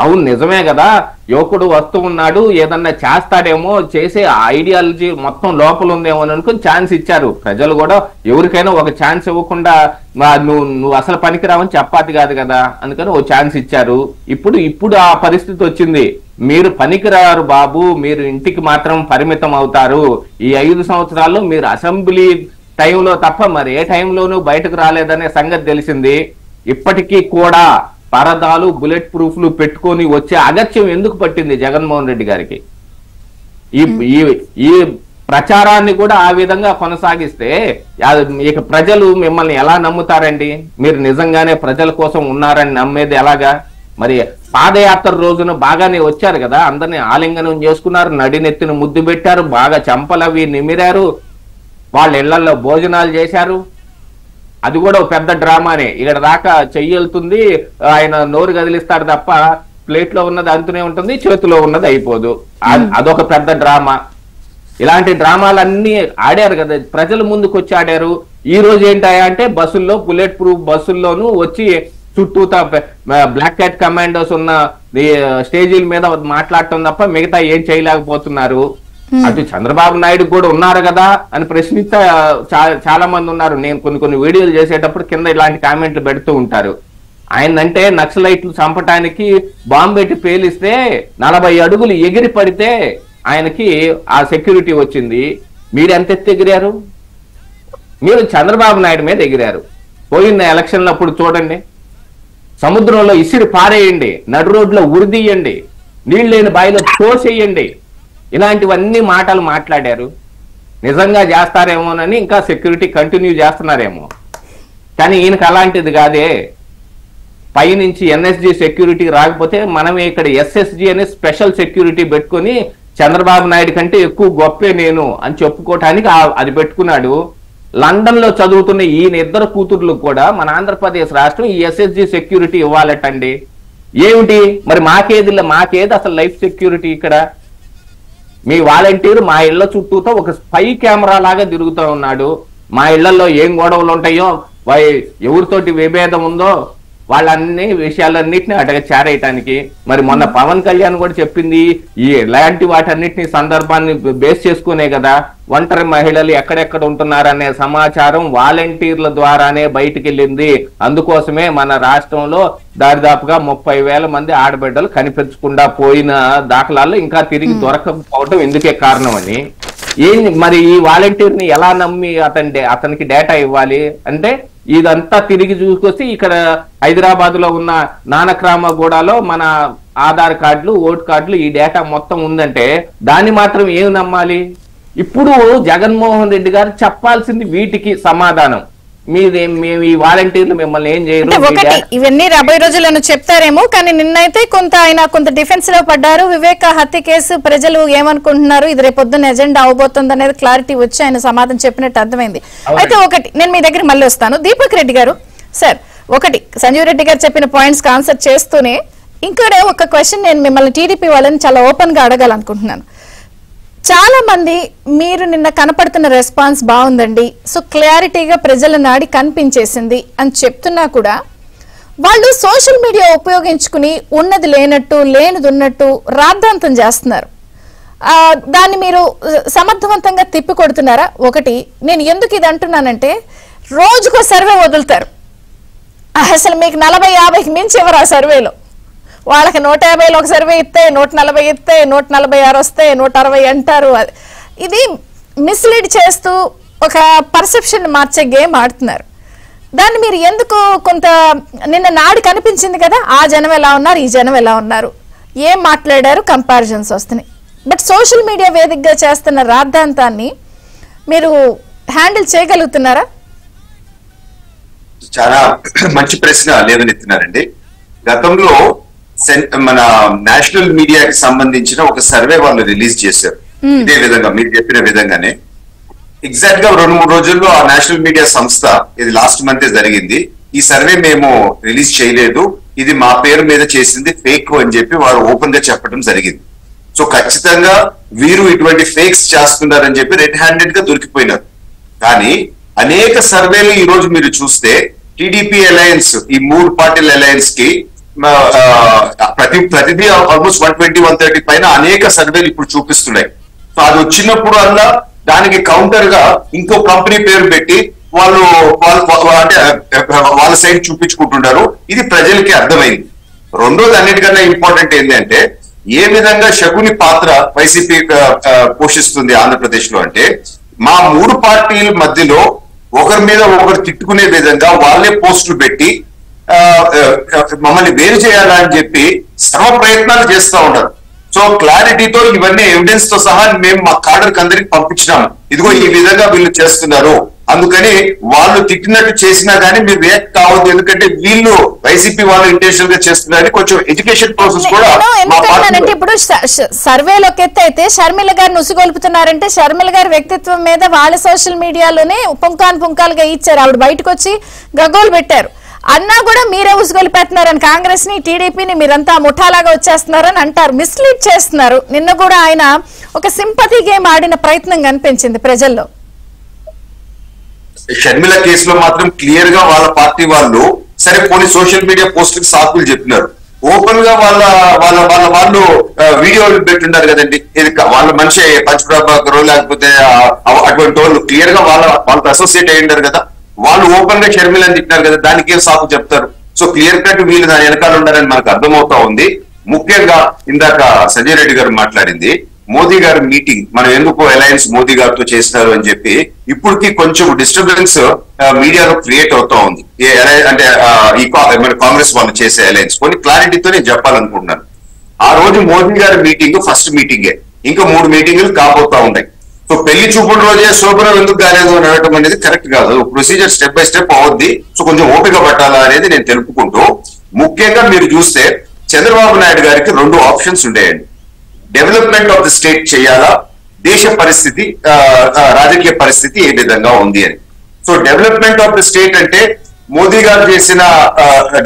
అవును నిజమే కదా, యువకుడు వస్తూ ఉన్నాడు, ఏదన్నా చేస్తాడేమో, చేసే ఐడియాలజీ మొత్తం లోపల ఉందేమో అని అనుకుని ఛాన్స్ ఇచ్చారు. ప్రజలు కూడా ఎవరికైనా ఒక ఛాన్స్ ఇవ్వకుండా నువ్వు అసలు పనికిరావని చెప్పాది కాదు కదా, అందుకని ఓ ఛాన్స్ ఇచ్చారు. ఇప్పుడు ఆ పరిస్థితి వచ్చింది. మీరు పనికిరారు బాబు, మీరు ఇంటికి మాత్రం పరిమితం అవుతారు. ఈ 5 సంవత్సరాల్లో మీరు అసెంబ్లీ టైంలో తప్ప మరి ఏ టైంలోనూ బయటకు రాలేదనే సంగతి తెలిసింది. ఇప్పటికీ కూడా పరదాలు బుల్లెట్ ప్రూఫ్లు పెట్టుకొని వచ్చే అగత్యం ఎందుకు పట్టింది జగన్మోహన్ రెడ్డి గారికి? ఈ ప్రచారాన్ని కూడా ఆ విధంగా కొనసాగిస్తే ఇక ప్రజలు మిమ్మల్ని ఎలా నమ్ముతారండి? మీరు నిజంగానే ప్రజల కోసం ఉన్నారని నమ్మేది ఎలాగా? మరి పాదయాత్ర రోజున బాగానే వచ్చారు కదా, అందరినీ ఆలింగనం చేసుకున్నారు, నడినెత్తిన ముద్దు పెట్టారు, బాగా చంపలవి నిమిరారు, వాళ్ళ ఇళ్లలో భోజనాలు చేశారు. అది కూడా పెద్ద డ్రామానే. ఇక్కడ దాకా చెయ్యెళ్తుంది, ఆయన నోరు కదిలిస్తాడు తప్ప ప్లేట్ లో ఉన్నది అంతూనే ఉంటుంది, చేతిలో ఉన్నది అయిపోదు. అదొక పెద్ద డ్రామా. ఇలాంటి డ్రామాలన్నీ ఆడారు కదా, ప్రజల ముందుకు వచ్చి ఆడారు. ఈ రోజు ఏంటాయా అంటే బస్సుల్లో, బుల్లెట్ ప్రూఫ్ బస్సుల్లోనూ వచ్చి చుట్టూతా బ్లాక్ క్యాట్ కమాండోస్ ఉన్న స్టేజీల మీద మాట్లాడటం తప్ప మిగతా ఏం చేయలేకపోతున్నారు. అటు చంద్రబాబు నాయుడు కూడా ఉన్నారు కదా అని ప్రశ్నిస్తే చాలా మంది ఉన్నారు. నేను కొన్ని వీడియోలు చేసేటప్పుడు కింద ఇలాంటి కామెంట్లు పెడుతూ ఉంటారు. ఆయనంటే నక్సలైట్లు చంపటానికి బాంబు పెట్టి పేలిస్తే 40 అడుగులు ఎగిరి పడితే ఆయనకి ఆ సెక్యూరిటీ వచ్చింది. మీరు ఎంత ఎత్తి ఎగిరారు? మీరు చంద్రబాబు నాయుడు మీద ఎగిరారు. పోయిన ఎలక్షన్లు అప్పుడు చూడండి, సముద్రంలో ఇసిరి పారేయండి, నడు రోడ్లో ఉరిదీయండి, నీళ్ళు లేని బాయిలో తోసేయండి, ఇలాంటివన్నీ మాటలు మాట్లాడారు. నిజంగా చేస్తారేమోనని ఇంకా సెక్యూరిటీ కంటిన్యూ చేస్తున్నారేమో. కానీ ఈయనకు అలాంటిది కాదే. పైనుంచి ఎన్ఎస్జి సెక్యూరిటీ రాకపోతే మనమే ఇక్కడ ఎస్ఎస్జి అనే స్పెషల్ సెక్యూరిటీ పెట్టుకుని చంద్రబాబు నాయుడు కంటే ఎక్కువ గొప్పే నేను అని చెప్పుకోవటానికి అది పెట్టుకున్నాడు. లండన్ లో చదువుతున్న ఈయన ఇద్దరు కూతుర్లు కూడా మన ఆంధ్రప్రదేశ్ రాష్ట్రం ఈ ఎస్ఎస్జి సెక్యూరిటీ ఇవ్వాలటండి. ఏమిటి మరి? మాకేది అసలు లైఫ్ సెక్యూరిటీ? ఇక్కడ మీ వాలంటీర్ మా ఇళ్ల చుట్టూతో ఒక స్పై కెమెరా లాగా తిరుగుతూ ఉన్నాడు. మా ఇళ్లలో ఏం గొడవలు ఉంటాయో, ఎవరితోటి విభేదం ఉందో వాళ్ళన్ని విషయాలన్నింటినీ అటగా చేరేయటానికి. మరి మొన్న పవన్ కళ్యాణ్ కూడా చెప్పింది ఇలాంటి వాటన్నిటిని సందర్భాన్ని బేస్ చేసుకునే కదా ఒంటరి మహిళలు ఎక్కడెక్కడ ఉంటున్నారనే సమాచారం వాలంటీర్ల ద్వారానే బయటికి వెళ్ళింది. అందుకోసమే మన రాష్ట్రంలో దాదాపుగా 30,000 మంది ఆడబిడ్డలు కనిపించకుండా పోయిన దాఖలాల్లో ఇంకా తిరిగి దొరకకపోవడం ఎందుకే కారణమని. మరి ఈ వాలంటీర్ని ఎలా నమ్మి అతనికి డేటా ఇవ్వాలి అంటే, ఇదంతా తిరిగి చూసుకొచ్చి ఇక్కడ హైదరాబాద్ లో ఉన్న నానక్రామగూడలో మన ఆధార్ కార్డులు, ఓటు కార్డులు, ఈ డేటా మొత్తం ఉందంటే దాన్ని మాత్రం ఏం నమ్మాలి? ఇప్పుడు జగన్మోహన్ రెడ్డి గారు చెప్పాల్సింది వీటికి సమాధానం. మేము ఈ వాలంటీర్లు మిమ్మల్ని ఏం చేయరు. ఒకటి ఇవన్నీ రాబోయే రోజులను చెప్తారేమో, కానీ నిన్నైతే ఆయన కొంత డిఫెన్స్ లో పడ్డారు. వివేక హత్య కేసు ప్రజలు ఏమనుకుంటున్నారు, ఇది రేపొద్దున ఎజెండా అవబోతుంది అనేది క్లారిటీ వచ్చి ఆయన సమాధానం చెప్పినట్టు అర్థమైంది. అయితే ఒకటి నేను మీ దగ్గర మళ్ళీ వస్తాను. దీపక్ రెడ్డి గారు సార్, ఒకటి సంజీవ్ రెడ్డి గారు చెప్పిన పాయింట్స్ కి ఆన్సర్ చేస్తూనే ఇంకోడే ఒక క్వశ్చన్ నేను మిమ్మల్ని టీడీపీ వాళ్ళని చాలా ఓపెన్ గా అడగాలనుకుంటున్నాను. చాలా మంది మీరు నిన్న కనపడుతున్న రెస్పాన్స్ బాగుందండి, సో క్లారిటీగా ప్రజల నాడి కనిపించేసింది అని చెప్తున్నా కూడా వాళ్ళు సోషల్ మీడియా ఉపయోగించుకుని ఉన్నది లేనట్టు లేనిది ఉన్నట్టు రాద్ధాంతం చేస్తున్నారు. దాన్ని మీరు సమర్థవంతంగా తిప్పి కొడుతున్నారా? ఒకటి నేను ఎందుకు ఇది అంటున్నానంటే, రోజుకో సర్వే వదులుతారు. అసలు మీకు 40-50కి మించి ఎవరు ఆ సర్వేలో. వాళ్ళకి 150లో ఒక సర్వే ఇస్తే 140 ఇస్తే 146 వస్తే 160 అంటారు. ఇది మిస్లీడ్ చేస్తూ ఒక పర్సెప్షన్ మార్చే గేమ్ ఆడుతున్నారు. దాన్ని మీరు ఎందుకు కొంత నిన్న నాడు కనిపించింది కదా, ఆ జనం ఎలా ఉన్నారు, ఈ జనం ఎలా ఉన్నారు, ఏం మాట్లాడారు, కంపారిజన్స్ వస్తున్నాయి. బట్ సోషల్ మీడియా వేదికగా చేస్తున్న రాద్ధాంతాన్ని మీరు హ్యాండిల్ చేయగలుగుతున్నారా? చాలా మంచి ప్రశ్న లేవనెత్తినారండి. గతంలో మన నేషనల్ మీడియాకి సంబంధించిన ఒక సర్వే వాళ్ళు రిలీజ్ చేశారు. ఇదే విధంగా మీరు చెప్పిన విధంగానే ఎగ్జాక్ట్ గా 2-3 రోజుల్లో ఆ నేషనల్ మీడియా సంస్థ, ఇది లాస్ట్ మంత్ జరిగింది, ఈ సర్వే మేము రిలీజ్ చేయలేదు, ఇది మా పేరు మీద చేసింది ఫేక్ అని చెప్పి వారు ఓపెన్ గా చెప్పడం జరిగింది. సో ఖచ్చితంగా వీరు ఇటువంటి ఫేక్స్ చేస్తున్నారని చెప్పి రెడ్ హ్యాండెడ్ గా దొరికిపోయినారు. కానీ అనేక సర్వేలు ఈ రోజు మీరు చూస్తే టీడీపీ అలయన్స్, ఈ 3 పార్టీల అలయన్స్ కి ప్రతిదీ ఆల్మోస్ట్ 120-130 పైన అనేక సర్వేలు ఇప్పుడు చూపిస్తున్నాయి. సో అది వచ్చినప్పుడు అలా దానికి కౌంటర్ గా ఇంకో కంపెనీ పేరు పెట్టి వాళ్ళు అంటే వాళ్ళ సైడ్ చూపించుకుంటున్నారు. ఇది ప్రజలకి అర్థమైంది. రెండోది అన్నిటికన్నా ఇంపార్టెంట్ ఏంటంటే, ఏ విధంగా శకుని పాత్ర వైసీపీ పోషిస్తుంది ఆంధ్రప్రదేశ్ లో అంటే, మా 3 పార్టీల మధ్యలో ఒకరి మీద ఒకరు తిట్టుకునే విధంగా వాళ్ళే పోస్టులు పెట్టి మమ్మల్ని వేరు చేయాలని చెప్పి సర్వ ప్రయత్నాలు చేస్తూ ఉంటారు. సో సో క్లారిటీతో ఇవన్నీ ఎవిడెన్స్ తో సహా మేము మా కాడర్కి అందరికి పంపించినాము. ఇదిగో ఈ విధంగా వీళ్ళు చేస్తున్నారు, అందుకని వాళ్ళు తిట్టినట్టు చేసినా గానీ మీరు రియాక్ట్ కావద్దు, ఎందుకంటే వీళ్ళు వైసీపీ వాళ్ళు ఇంటెన్షనల్ గా చేస్తున్నారని కొంచెం ఎడ్యుకేషన్ ప్రాసెస్ కూడా. ఎందుకంటే ఇప్పుడు సర్వేలోకి అయితే షర్మిల గారిని ఉసిగొల్పుతున్నారంటే షర్మిల గారి వ్యక్తిత్వం మీద వాళ్ళ సోషల్ మీడియాలోనే పుంకాలుగా ఇచ్చారు. ఆవిడ బయటకు వచ్చి గగ్గోలు పెట్టారు. అన్నా కూడా మీరే ఉసుగొలిపెడుతున్నారని కాంగ్రెస్ ని టీడీపీని మీరంతా ముఠాలాగా వచ్చేస్తున్నారని అంటారు, మిస్లీడ్ చేస్తున్నారు. నిన్న కూడా ఆయన ఒక సింపతి గేమ్ ఆడిన ప్రయత్నం కనిపించింది ప్రజల్లో. షర్మిల కేసులో మాత్రం క్లియర్ గా వాళ్ళ పార్టీ వాళ్ళు సరే పోనీ సోషల్ మీడియా పోస్టులకు సాకులు చెప్పినారు, ఓపెన్ గా వాళ్ళు వీడియోలు పెట్టున్నారు కదండి. ఇది వాళ్ళ మనిషి పంచప్రభాకర్ లేకపోతే అటువంటి వాళ్ళు క్లియర్ గా వాళ్ళతో అసోసియేట్ అయ్యి ఉంటారు కదా, వాళ్ళు ఓపెన్ గా షర్మిల అని తిట్టినారు కదా, దానికి ఏం సాకు చెప్తారు? సో క్లియర్ కట్ వీళ్ళు దాని వెనకాల ఉన్నారని మనకు అర్థమవుతా ఉంది. ముఖ్యంగా ఇందాక సంజయ్ రెడ్డి గారు మాట్లాడింది మోదీ గారి మీటింగ్ మనం ఎందుకు అలయన్స్ మోదీ గారితో చేసినారు అని చెప్పి ఇప్పటికి కొంచెం డిస్టర్బెన్స్ మీడియాలో క్రియేట్ అవుతా ఉంది. అంటే ఈ కాంగ్రెస్ వాళ్ళు చేసే అలయన్స్ కొన్ని క్లారిటీతో నేను చెప్పాలనుకుంటున్నాను. ఆ రోజు మోదీ గారి మీటింగ్ ఫస్ట్ మీటింగే, ఇంకా 3 మీటింగులు కాబోతా ఉన్నాయి. సో పెళ్లి చూపుల రోజే శోభనం ఎందుకు కాలేదు అని అనడం అనేది కరెక్ట్ కాదు. ప్రొసీజర్ స్టెప్ బై స్టెప్ అవుద్ది. సో కొంచెం ఓపిక పట్టాలా అనేది నేను తెలుపుకుంటూ, ముఖ్యంగా మీరు చూస్తే చంద్రబాబు నాయుడు గారికి 2 ఆప్షన్స్ ఉండేయండి. డెవలప్మెంట్ ఆఫ్ ది స్టేట్ చేయాలా, దేశ పరిస్థితి రాజకీయ పరిస్థితి ఏ విధంగా ఉంది అని. So development of the state అంటే మోదీ గారు చేసిన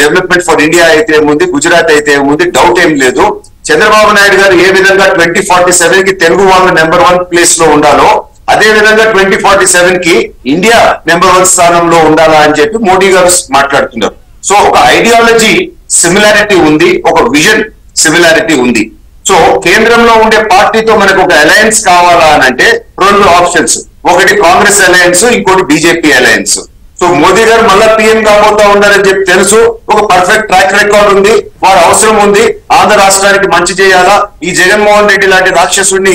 డెవలప్మెంట్ ఫర్ ఇండియా అయితే ఏముంది, గుజరాత్ అయితే ఏముంది, డౌట్ ఏం లేదు. చంద్రబాబు నాయుడు గారు ఏ విధంగా 2047 కి తెలుగు వాళ్ళు నెంబర్ 1 ప్లేస్ లో ఉండాలో అదే విధంగా 2047 కి ఇండియా నెంబర్ 1 స్థానంలో ఉండాలా అని చెప్పి మోడీ గారు మాట్లాడుతున్నారు. సో ఒక ఐడియాలజీ సిమిలారిటీ ఉంది, ఒక విజన్ సిమిలారిటీ ఉంది. సో కేంద్రంలో ఉండే పార్టీతో మనకు ఒక అలయన్స్ కావాలా అని అంటే 2 ఆప్షన్స్, ఒకటి కాంగ్రెస్ అలయన్స్, ఇంకోటి బీజేపీ అలయన్స్. సో మోదీ గారు మళ్ళా పీఎం కాబోతా ఉన్నారని చెప్పి తెలుసు, ఒక పర్ఫెక్ట్ ట్రాక్ రికార్డ్ ఉంది, వారు అవసరం ఉంది, ఆంధ్ర రాష్ట్రానికి మంచి చేయాలా, ఈ జగన్మోహన్ రెడ్డి లాంటి రాక్షసుడిని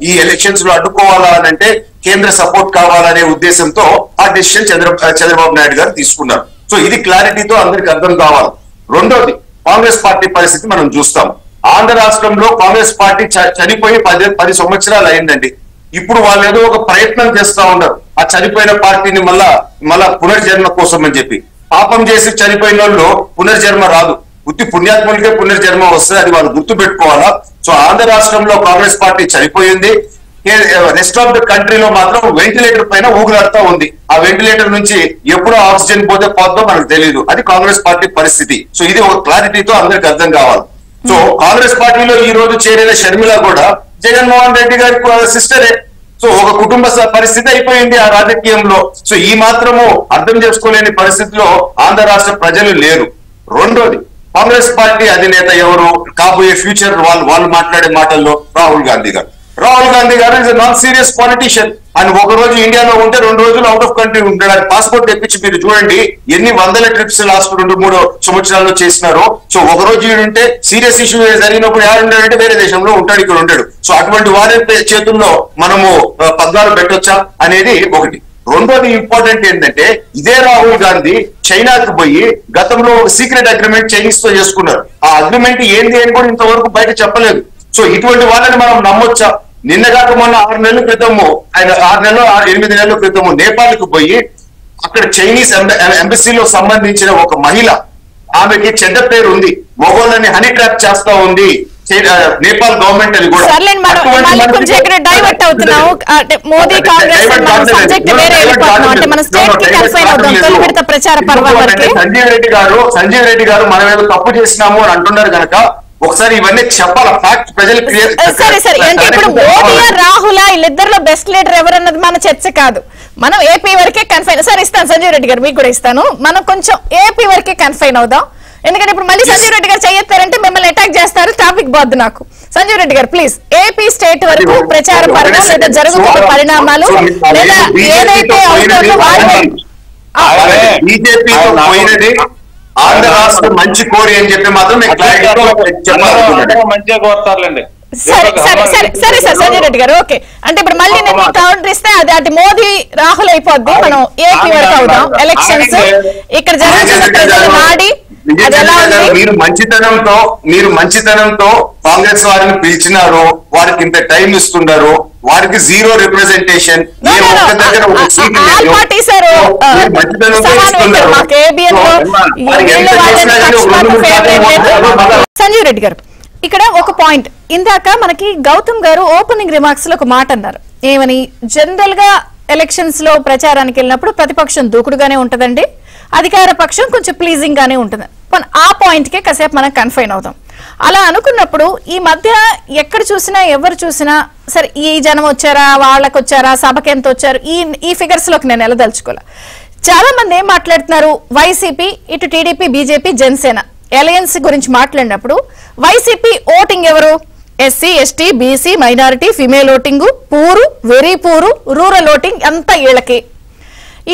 ఈ ఎలక్షన్స్ లో అడ్డుకోవాలా అని అంటే కేంద్ర సపోర్ట్ కావాలనే ఉద్దేశంతో ఆ డెసిషన్ చంద్రబాబు నాయుడు గారు తీసుకున్నారు. సో ఇది క్లారిటీతో అందరికి అర్థం కావాలి. రెండోది కాంగ్రెస్ పార్టీ పరిస్థితి మనం చూస్తాం. ఆంధ్ర రాష్ట్రంలో కాంగ్రెస్ పార్టీ చనిపోయి 10 సంవత్సరాలు అయిందండి. ఇప్పుడు వాళ్ళు ఏదో ఒక ప్రయత్నం చేస్తా ఉన్నారు ఆ చనిపోయిన పార్టీని మళ్ళా పునర్జన్మ కోసం అని చెప్పి. పాపం చేసి చనిపోయిన వాళ్ళు పునర్జన్మ రాదు, ఉత్తి పుణ్యాత్ములకే పునర్జన్మ వస్తుంది, అది వాళ్ళు గుర్తు పెట్టుకోవాలా. సో ఆంధ్ర రాష్ట్రంలో కాంగ్రెస్ పార్టీ చనిపోయింది. రెస్ట్ ఆఫ్ ద కంట్రీలో మాత్రం వెంటిలేటర్ పైన ఊగులాడుతూ ఉంది. ఆ వెంటిలేటర్ నుంచి ఎప్పుడో ఆక్సిజన్ పోతే మనకు తెలియదు. అది కాంగ్రెస్ పార్టీ పరిస్థితి. సో ఇది ఒక క్లారిటీతో అందరికి అర్థం కావాలి. సో కాంగ్రెస్ పార్టీలో ఈ రోజు చేరిన షర్మిల కూడా జగన్మోహన్ రెడ్డి గారి సిస్టరే. సో ఒక కుటుంబ పరిస్థితి అయిపోయింది ఆ రాజకీయంలో. సో ఈ మాత్రము అర్థం చేసుకోలేని పరిస్థితిలో ఆంధ్ర రాష్ట్ర ప్రజలు లేరు. రెండోది కాంగ్రెస్ పార్టీ అధినేత ఎవరు కాబోయే ఫ్యూచర్ వాళ్ళు మాట్లాడే మాటల్లో రాహుల్ గాంధీ గారు ఇస్ నాన్ సీరియస్ పాలిటీషియన్. ఆయన ఒక రోజు ఇండియాలో ఉంటే 2 రోజులు అవుట్ ఆఫ్ కంట్రీ ఉంటాడు. ఆయన పాస్పోర్ట్ తెప్పించి మీరు చూడండి ఎన్ని వందల ట్రిప్స్ లాస్ట్ 2-3 సంవత్సరాల్లో చేసినారో. సో ఒక రోజు ఉంటే సీరియస్ ఇష్యూ జరిగినప్పుడు ఎవరుంటాడంటే వేరే దేశంలో ఉంటాడు, ఇక్కడ ఉంటాడు. సో అటువంటి వారి చేతుల్లో మనము పగ్గాలు పెట్టొచ్చా అనేది ఒకటి. రెండోది ఇంపార్టెంట్ ఏంటంటే ఇదే రాహుల్ గాంధీ చైనాకి పోయి గతంలో సీక్రెట్ అగ్రిమెంట్ చైనీస్ తో చేసుకున్నారు. ఆ అగ్రిమెంట్ ఏంది అని కూడా ఇంతవరకు బయట చెప్పలేదు. సో ఇటువంటి వాళ్ళని మనం నమ్మొచ్చా? నిన్నగాక మొన్న 6 నెలల క్రితము ఆయన 8 నెలల క్రితము నేపాల్కి పోయి అక్కడ చైనీస్ ఎంబసీలో సంబంధించిన ఒక మహిళ, ఆమెకి చెడ్డ పేరు ఉంది, మొగోళ్ళని హనీ ట్రాప్ చేస్తా ఉంది నేపాల్ గవర్నమెంట్ అని కూడా. సంజీవ్ రెడ్డి గారు మనం ఏదో తప్పు చేసినాము అని అంటున్నారు కనుక ఒకసారి ఇవన్నీ చెప్పాలి, ఫ్యాక్ట్ ప్రజలు క్లియర్. సరే అంటే ఇప్పుడు మోదీ రాహుల్ వీళ్ళిద్దరిలో బెస్ట్ లీడర్ ఎవరన్నది మన చర్చ కాదు, మనం ఏపీ వరకే కన్ఫైన్. సరే ఇస్తాను సంజయ్ రెడ్డి గారు, మీకు కూడా ఇస్తాను. మనం కొంచెం ఏపీ వరకే కన్ఫైన్ అవుదాం, ఎందుకంటే ఇప్పుడు మళ్ళీ సంజయ్ రెడ్డి గారు చెయ్యొత్తారంటే మిమ్మల్ని అటాక్ చేస్తారు, టాపిక్ బాద్దు నాకు. సంజయ్ రెడ్డి గారు ప్లీజ్, ఏపీ స్టేట్ వరకు ప్రచార పరంగా లేదా జరుగుతున్న పరిణామాలు లేదా ఏదైతే అవుతుందో బీజేపీతో పోయినది ఆంధ్ర రాష్ట్రం మంచి కోరి అని చెప్పి మాత్రం మంచిగా కోరుతారులేండి. సరే సంజయ్ రెడ్డి గారు ఓకే. అంటే ఇప్పుడు మళ్ళీ నేను కౌంటర్ ఇస్తే అది మోదీ రాహుల్ అయిపోద్ది, మనం ఏపీ వరకు అవుదాం. ఎలక్షన్స్ ఇక్కడ జరుగుతున్న ప్రజలు నాడి మీరు మంచితనంతో కాంగ్రెస్ వారిని పిలిచినారు, వారికి ఇంత టైం ఇస్తున్నారు, వారికి జీరో రిప్రజెంటేషన్, సంజీవ్ రెడ్డి గారు ఇక్కడ ఒక పాయింట్, ఇందాక మనకి గౌతమ్ గారు ఓపెనింగ్ రిమార్క్స్ లో ఒక మాట అన్నారు, ఏమని, జనరల్ గా ఎలక్షన్స్ లో ప్రచారానికి వెళ్ళినప్పుడు ప్రతిపక్షం దూకుడుగానే ఉంటదండి, అధికార పక్షం కొంచెం ప్లీజింగ్ గానే ఉంటుంది. ఆ పాయింట్ కే కాసేపు మనం కన్ఫైన్ అవుతాం. అలా అనుకున్నప్పుడు ఈ మధ్య ఎక్కడ చూసినా ఎవరు చూసినా సరే ఈ జనం వచ్చారా, వాళ్ళకి వచ్చారా, సభకి ఎంత వచ్చారు, ఈ ఫిగర్స్ లోకి నేను వెళ్ళదలుచుకోలే. చాలా మంది ఏం మాట్లాడుతున్నారు, వైసీపీ ఇటు టీడీపీ బీజేపీ జనసేన అలయన్స్ గురించి మాట్లాడినప్పుడు వైసీపీ ఓటింగ్ ఎవరు, SC ST BC minority female voting, poor very poor rural voting అంతా వీళ్ళకి.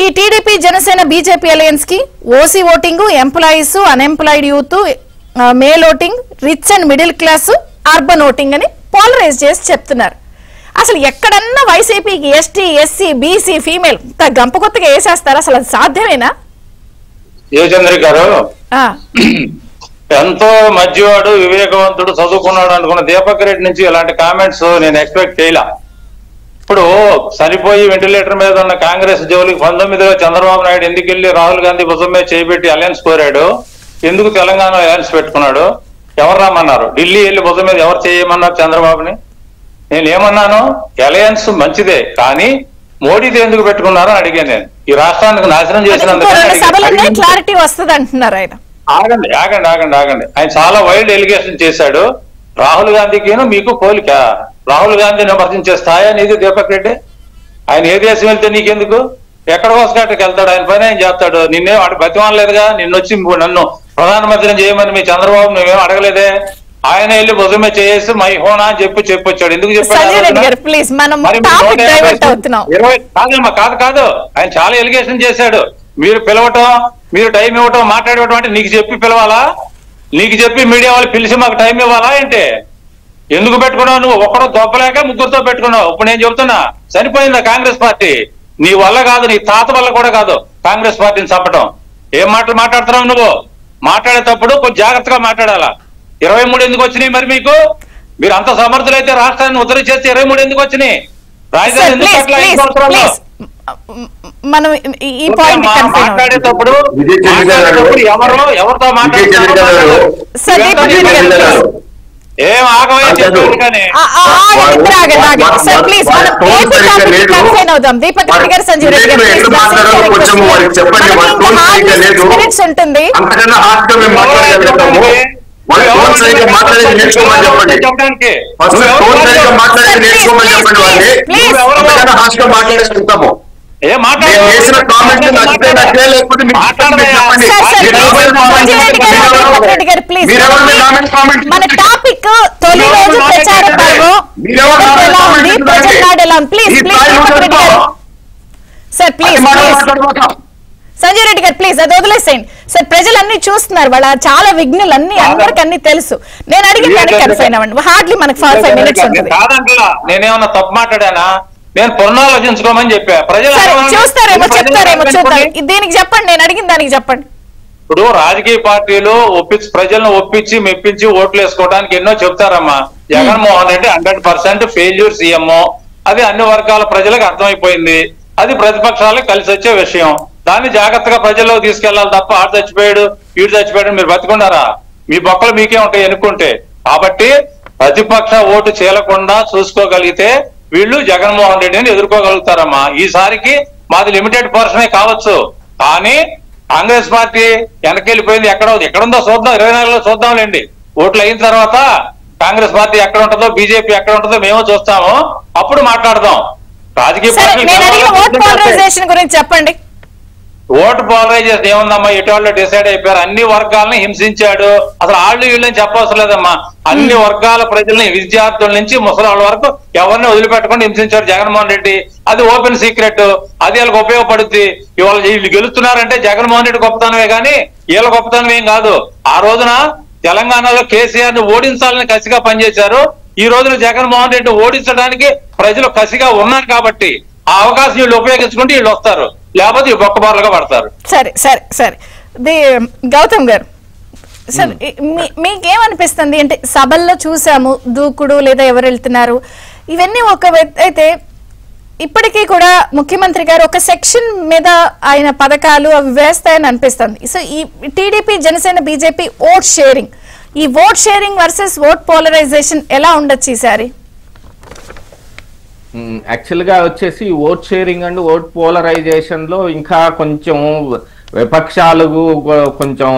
ఈ టీడీపీ జనసేన బీజేపీ అలయన్స్ కి OC voting, employees, unemployed youth, male voting, rich and middle class, urban voting అని polarize చేసి చెప్తున్నారు. అసలు ఎక్కడన్నా వైసీపీకి ఎస్టీ ఎస్సీ బీసీ ఫీమేల్ గంప కొత్తగా వేసేస్తారు, అసలు అది సాధ్యమేనా? యువచంద్రి గారు ఎంతో మధ్యవాడు వివేకవంతుడు చదువుకున్నాడు అనుకున్న దీపక్ రెడ్డి నుంచి ఇలాంటి కామెంట్స్ నేను ఎక్స్పెక్ట్ చేయలే. ఇప్పుడు చనిపోయి వెంటిలేటర్ మీద ఉన్న కాంగ్రెస్ జోలికి 19లో చంద్రబాబు నాయుడు ఎందుకు వెళ్ళి రాహుల్ గాంధీ భుజం మీద చేయబెట్టి అలయన్స్ కోరాడు, ఎందుకు తెలంగాణ అలయన్స్ పెట్టుకున్నాడు, ఎవరు రమ్మన్నారు, ఢిల్లీ వెళ్ళి భుజం మీద ఎవరు చేయమన్నారు చంద్రబాబుని? నేను ఏమన్నాను, అలయన్స్ మంచిదే కానీ మోడీది ఎందుకు పెట్టుకున్నారో అడిగాను. నేను ఈ రాష్ట్రానికి నాశనం చేసినందుకు క్లారిటీ వస్తుంది అంటున్నారు ఆయన. ఆగండి ఆగండి ఆగండి ఆగండి ఆయన చాలా వైల్డ్ ఎలిగేషన్ చేశాడు. రాహుల్ గాంధీకి మీకు పోలిక, రాహుల్ గాంధీని విమర్శించే స్థాయి అనేది దీపక్ రెడ్డి. ఆయన ఏ దేశం వెళ్తే నీకెందుకు, ఎక్కడ కోసకట్టుకు వెళ్తాడు, ఆయన పని ఆయన చేస్తాడు. నిన్నే వాటి బతిమాలలేదుగా, నిన్నొచ్చి నన్ను ప్రధానమంత్రిని చేయమని మీ చంద్రబాబు నువ్వేం అడగలేదే, ఆయన వెళ్ళి భుజమే చేసి మై హోనా అని చెప్పొచ్చాడు. ఎందుకు చెప్పాడు? కాదు ఆయన చాలా ఎలిగేషన్ చేశాడు. మీరు పిలవటం, మీరు టైం ఇవ్వటం, మాట్లాడటం అంటే నీకు చెప్పి పిలవాలా, నీకు చెప్పి మీడియా వాళ్ళు పిలిచి మాకు టైం ఇవ్వాలా ఏంటి? ఎందుకు పెట్టుకున్నావు నువ్వు? ఒక్కడో దొప్పలేక ముగ్గురుతో పెట్టుకున్నావు. ఇప్పుడు నేను చెబుతున్నా, చనిపోయిందా కాంగ్రెస్ పార్టీ? నీ వల్ల కాదు, నీ తాత వల్ల కూడా కాదు కాంగ్రెస్ పార్టీని చంపటం. ఏం మాటలు మాట్లాడుతున్నావు నువ్వు? మాట్లాడేటప్పుడు కొంచెం జాగ్రత్తగా మాట్లాడాలా. 23 ఎందుకు వచ్చినాయి మరి మీకు? మీరు అంత సమర్థులైతే రాష్ట్రాన్ని ఉద్ధరించేస్తే 23 ఎందుకు వచ్చినాయి? రాజధాని ఎందుకు మాట్లాడేటప్పుడు ఎవరితో మాట్లాడుతున్నారు? ఏం ఆగమని చెప్పారు కానీ మన టాపిక్ తొలి రోజు ప్రచార పర్వం సార్ ప్లీజ్ సంజయ్ రెడ్డి గారు ప్లీజ్ అది వదిలేసేయండి సార్. ప్రజలన్నీ చూస్తున్నారు, వాళ్ళ చాలా విఘ్నులు అన్ని అందరికి అన్ని తెలుసు. నేను అడిగిన దానికి కన్ఫైన్ అవ్వండి. హార్డ్లీ మనకు 45 minutes ఉంటుంది. నేనేమన్నా తప్పు మాట్లాడానా? నేను పునరాలోచించుకోమని చెప్పా. ప్రజలు చూస్తారేమో చెప్తారేమో చూద్దాం. దీనికి చెప్పండి, నేను అడిగిన దానికి చెప్పండి. ఇప్పుడు రాజకీయ పార్టీలు ప్రజలను ఒప్పించి మెప్పించి ఓట్లు వేసుకోవడానికి ఎన్నో చెప్తారమ్మా. జగన్మోహన్ రెడ్డి 100% ఫెయిల్యూర్ సీఎం, అది అన్ని వర్గాల ప్రజలకు అర్థమైపోయింది. అది ప్రతిపక్షాలకు కలిసి వచ్చే విషయం. దాన్ని జాగ్రత్తగా ప్రజల్లో తీసుకెళ్లాలి తప్ప ఆడు చచ్చిపోయాడు వీడు చచ్చిపోయాడు మీరు బతుకున్నారా? మీ బొక్కలు మీకే ఉంటాయి ఎన్నుకుంటే. కాబట్టి ప్రతిపక్ష ఓటు చేయకుండా చూసుకోగలిగితే వీళ్ళు జగన్మోహన్ రెడ్డిని ఎదుర్కోగలుగుతారమ్మా. ఈసారికి మాది లిమిటెడ్ పోర్షనే కావచ్చు, కానీ కాంగ్రెస్ పార్టీ వెనకెళ్ళిపోయింది. ఎక్కడుందో చూద్దాం, 24లో చూద్దాంలేండి. ఓట్లు అయిన తర్వాత కాంగ్రెస్ పార్టీ ఎక్కడ ఉంటుందో, బీజేపీ ఎక్కడ ఉంటుందో మేము చూస్తాము, అప్పుడు మాట్లాడదాం. రాజకీయ పార్టీలు గురించి చెప్పండి. ఓటు పోలరైజేషన్ ఏముందమ్మా? ఎటువంటి డిసైడ్ అయిపోయారు. అన్ని వర్గాలని హింసించాడు. అసలు వాళ్ళు వీళ్ళని చెప్పవసరం లేదమ్మా. అన్ని వర్గాల ప్రజల్ని, విద్యార్థుల నుంచి ముసలాళ్ళ వరకు ఎవరిని వదిలిపెట్టకుండా హింసించాడు జగన్మోహన్ రెడ్డి. అది ఓపెన్ సీక్రెట్. అది వీళ్ళకి ఉపయోగపడుద్ది. ఇవాళ వీళ్ళు గెలుస్తున్నారంటే జగన్మోహన్ రెడ్డి గొప్పతనమే కానీ వీళ్ళ గొప్పతనం ఏం కాదు. ఆ రోజున తెలంగాణలో కేసీఆర్ ని ఓడించాలని కసిగా పనిచేశారు. ఈ రోజున జగన్మోహన్ రెడ్డి ఓడించడానికి ప్రజలు కసిగా ఉన్నారు కాబట్టి ఆ అవకాశం వీళ్ళు ఉపయోగించుకుంటే వీళ్ళు వస్తారు, లేకపోతే ఈ బొక్కబారులుగా పడతారు. సరే సరే సరే. గౌతమ్ గారు, సార్ మీకేమనిపిస్తుంది అంటే సభల్లో చూసాము దూకుడు లేదా ఎవరు వెళ్తున్నారు ఇవన్నీ ఒక అయితే ఇప్పటికీ కూడా ముఖ్యమంత్రి గారు ఒక సెక్షన్ మీద ఆయన పథకాలు అవి వేస్తాయని అనిపిస్తుంది. సో ఈ TDP Janasena BJP vote sharing ఈ vote sharing versus vote polarization ఎలా ఉండొచ్చు ఈసారి? యాక్చువల్ గా వచ్చేసి vote sharing and vote polarization లో ఇంకా కొంచెం విపక్షాలు కొంచెం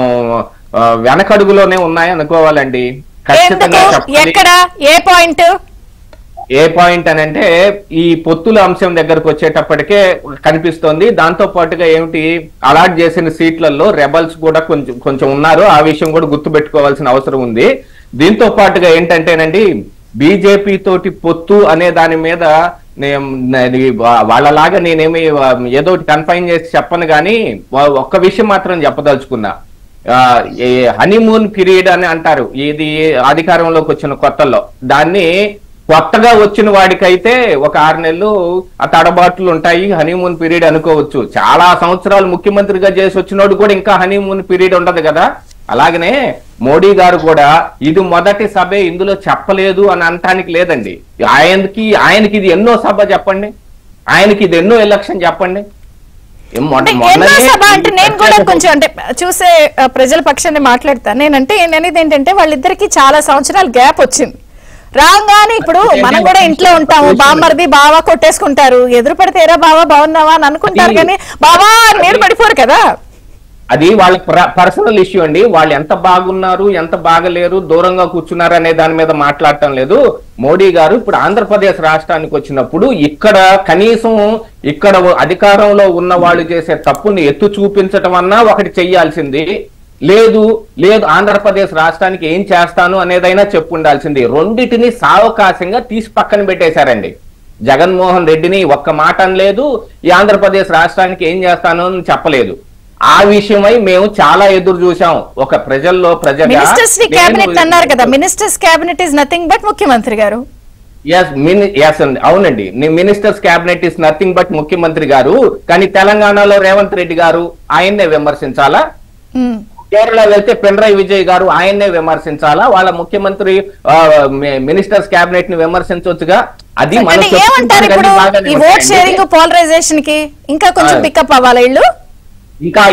వెనకడుగులోనే ఉన్నాయి అనుకోవాలండి. ఖచ్చితంగా ఎక్కడ ఏ పాయింట్ అని అంటే ఈ పొత్తుల అంశం దగ్గరకు వచ్చేటప్పటికే కనిపిస్తోంది. దాంతో పాటుగా ఏమిటి అలాట్ చేసిన సీట్లలో రెబల్స్ కూడా కొంచెం ఉన్నారు. ఆ విషయం కూడా గుర్తు పెట్టుకోవాల్సిన అవసరం ఉంది. దీంతో పాటుగా ఏంటంటేనండి బీజేపీ తోటి పొత్తు అనే దాని మీద వాళ్ళలాగా నేనేమి ఏదో కన్ఫైన్ చేసి చెప్పను కానీ ఒక్క విషయం మాత్రం చెప్పదలుచుకున్నా. హనీమూన్ పీరియడ్ అని అంటారు ఇది అధికారంలోకి వచ్చిన కొత్తల్లో. దాన్ని కొత్తగా వచ్చిన వాడికైతే ఒక 6 నెలలు ఆ తడబాట్లు ఉంటాయి, హనీమూన్ పీరియడ్ అనుకోవచ్చు. చాలా సంవత్సరాలు ముఖ్యమంత్రిగా చేసి వచ్చినోడు కూడా ఇంకా హనీమూన్ పీరియడ్ ఉండదు కదా. అలాగనే మోడీ గారు కూడా ఇది మొదటి సభే, ఇందులో చెప్పలేదు అని అనటానికి లేదండి. ఆయనకి ఇది ఎన్నో సభ చెప్పండి, ఆయనకి ఇది ఎన్నో ఎలక్షన్ చెప్పండి. అంటే నేను కూడా కొంచెం అంటే చూసే ప్రజల పక్షాన్ని మాట్లాడతాను. నేనేది ఏంటంటే వాళ్ళిద్దరికి చాలా సంవత్సరాల గ్యాప్ వచ్చింది. రాగానే ఇప్పుడు మనం కూడా ఇంట్లో ఉంటాము, బామ్మర్ది బావా కొట్టేసుకుంటారు, ఎదురు పడితే ఏరా బావా బాగున్నావా అని అనుకుంటారు కానీ బావా మీద పడిపోరు కదా. అది వాళ్ళ పర్సనల్ ఇష్యూ అండి. వాళ్ళు ఎంత బాగున్నారు ఎంత బాగలేరు దూరంగా కూర్చున్నారు అనే దాని మీద మాట్లాడటం లేదు. మోడీ గారు ఇప్పుడు ఆంధ్రప్రదేశ్ రాష్ట్రానికి వచ్చినప్పుడు ఇక్కడ కనీసం ఇక్కడ అధికారంలో ఉన్న వాళ్ళు చేసే తప్పుని ఎత్తు చూపించటం అన్నా ఒకటి చెయ్యాల్సింది. లేదు ఆంధ్రప్రదేశ్ రాష్ట్రానికి ఏం చేస్తాను అనేదైనా చెప్పు ఉండాల్సింది. రెండిటిని సావకాశంగా తీసి పక్కన పెట్టేశారండి. జగన్మోహన్ రెడ్డిని ఒక్క మాట అనలేదు, ఈ ఆంధ్రప్రదేశ్ రాష్ట్రానికి ఏం చేస్తాను అని చెప్పలేదు. ఆ విషయమై మేము చాలా ఎదురు చూసాం. ఒక ప్రజల్లో మినిస్టర్స్ క్యాబినెట్ అన్నారు కదా, ministers cabinet is nothing but ముఖ్యమంత్రి గారు. అవునండి, ministers cabinet is nothing but ముఖ్యమంత్రి గారు. కానీ తెలంగాణలో రేవంత్ రెడ్డి గారు ఆయన్నే విమర్శించాలా, కేరళ వెళ్తే పినరయ్ విజయ్ గారు ఆయన్నే విమర్శించాలా, వాళ్ళ ముఖ్యమంత్రి మినిస్టర్స్ క్యాబినెట్ ని విమర్శించవచ్చుగా. అది పోలరైజేషన్ కి ఇంకా కొంచెం పికప్ అవ్వాలి,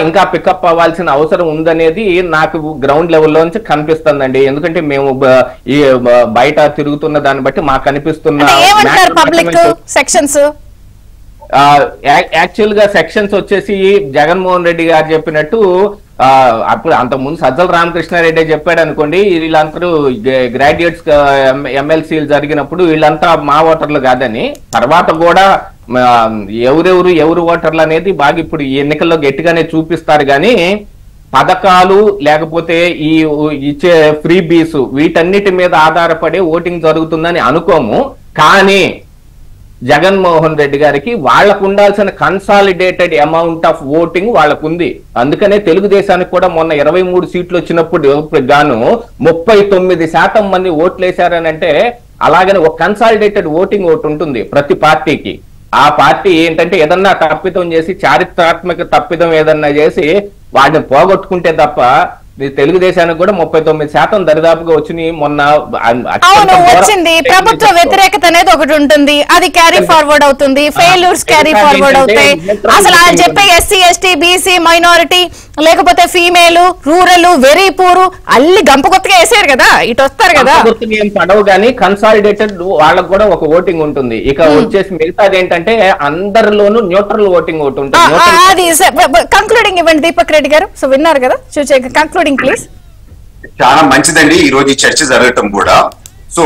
ఇంకా పికప్ అవ్వాల్సిన అవసరం ఉందనేది నాకు గ్రౌండ్ లెవెల్లోంచి కనిపిస్తుందండి. ఎందుకంటే మేము ఈ బయట తిరుగుతున్న దాన్ని బట్టి మాకు అనిపిస్తున్న యాక్చువల్ గా సెక్షన్స్ వచ్చేసి జగన్మోహన్ రెడ్డి గారు చెప్పినట్టు అప్పుడు అంతకుముందు సజ్జల రామకృష్ణారెడ్డి చెప్పాడు అనుకోండి, వీళ్ళందరూ గ్రాడ్యుయేట్స్ ఎమ్మెల్సీలు జరిగినప్పుడు వీళ్ళంతా మా ఓటర్లు కాదని. తర్వాత కూడా ఎవరు ఓటర్లు అనేది బాగా ఇప్పుడు ఈ ఎన్నికల్లో గట్టిగానే చూపిస్తారు. కానీ పథకాలు లేకపోతే ఈ ఇచ్చే ఫ్రీ బీస్ వీటన్నిటి మీద ఆధారపడే ఓటింగ్ జరుగుతుందని అనుకోము. కానీ జగన్మోహన్ రెడ్డి గారికి వాళ్లకు ఉండాల్సిన కన్సాలిడేటెడ్ అమౌంట్ ఆఫ్ ఓటింగ్ వాళ్ళకు ఉంది. అందుకనే తెలుగుదేశానికి కూడా మొన్న 23 సీట్లు వచ్చినప్పుడు గాను 39% మంది ఓట్లు వేశారని అంటే, అలాగనే ఒక కన్సాలిడేటెడ్ ఓటింగ్ ఒకటి ఉంటుంది ప్రతి పార్టీకి. ఆ పార్టీ ఏంటంటే ఏదన్నా తప్పిదం చేసి, చారిత్రాత్మక తప్పిదం ఏదన్నా చేసి వాటిని పోగొట్టుకుంటే తప్ప తెలుగుదేశానికి కూడా 39% దరిదాపుగా వచ్చినాయి మొన్న. వచ్చింది ప్రభుత్వ వ్యతిరేకత అనేది ఒకటి ఉంటుంది, అది క్యారీ ఫార్వర్డ్ అవుతుంది, ఫెయిల్యూర్స్ క్యారీ ఫార్వర్డ్ అవుతాయి. అసలు ఆయన చెప్పే ఎస్సీ ఎస్టీ బీసీ మైనారిటీ లేకపోతే ఫీమేల్ రూరల్ వెరీ పూర్ అల్లి గంప కొత్తగా వేసారు కదా, ఇటు వస్తారు కదా. ఏం పడవు కానీ కన్సాలిడేటెడ్ వాళ్ళకు కూడా ఒక ఓటింగ్ ఉంటుంది. ఇక వచ్చేసి మిగతాది ఏంటంటే అందరిలోనూ న్యూట్రల్ ఓటింగ్ ఒకటి ఉంటుంది. అది కంక్లూడింగ్ ఇవ్వండి దీపక్ రెడ్డి గారు. సో విన్నారు కదా, కంక్లూడింగ్ ప్లీజ్. చాలా మంచిదండి ఈ రోజు చర్చ జరగటం కూడా. సో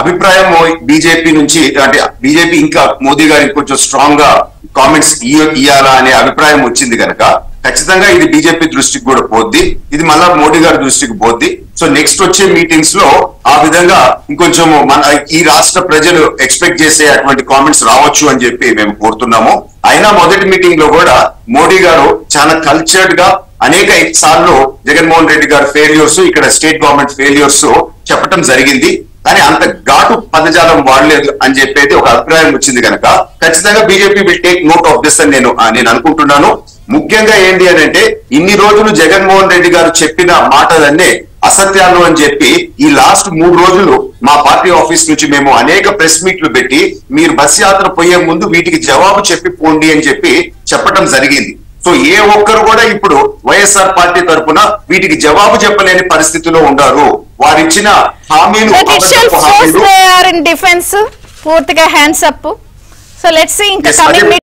అభిప్రాయం బీజేపీ నుంచి అంటే బీజేపీ ఇంకా మోదీ గారికి కొంచెం స్ట్రాంగ్ గా కామెంట్స్ ఇయ్యాలా అనే అభిప్రాయం వచ్చింది కనుక ఖచ్చితంగా ఇది బీజేపీ దృష్టికి కూడా పోద్ది, ఇది మళ్ళా మోడీ గారి దృష్టికి పోద్ది. సో నెక్స్ట్ వచ్చే మీటింగ్స్ లో ఆ విధంగా ఇంకొంచెం మన ఈ రాష్ట్ర ప్రజలు ఎక్స్పెక్ట్ చేసే అటువంటి కామెంట్స్ రావచ్చు అని చెప్పి మేము కోరుతున్నాము. అయినా మొదటి మీటింగ్ లో కూడా మోడీ గారు చాలా కల్చర్డ్ గా అనేక సార్లు జగన్మోహన్ రెడ్డి గారు ఫెయిల్యూర్స్, ఇక్కడ స్టేట్ గవర్నమెంట్ ఫెయిల్యూర్స్ చెప్పడం జరిగింది. కానీ అంత ఘాటు పదజాలం వాడలేదు అని చెప్పేది ఒక అభిప్రాయం వచ్చింది కనుక ఖచ్చితంగా BJP will take note of this అని నేను అనుకుంటున్నాను. ముఖ్యంగా ఏంటి అని అంటే ఇన్ని రోజులు జగన్మోహన్ రెడ్డి గారు చెప్పిన మాటలన్నీ అసత్యాలు అని చెప్పి ఈ లాస్ట్ 3 రోజులు మా పార్టీ ఆఫీస్ నుంచి మేము అనేక ప్రెస్ మీట్లు పెట్టి మీరు బస్ యాత్ర పోయే ముందు వీటికి జవాబు చెప్పి పోండి అని చెప్పి చెప్పడం జరిగింది. సో ఏ ఒక్కరు కూడా ఇప్పుడు వైఎస్ఆర్ పార్టీ తరఫున వీటికి జవాబు చెప్పలేని పరిస్థితిలో ఉన్నారు. వారిచ్చిన హామీలు పూర్తిగా hands up. So let's see ఇంకా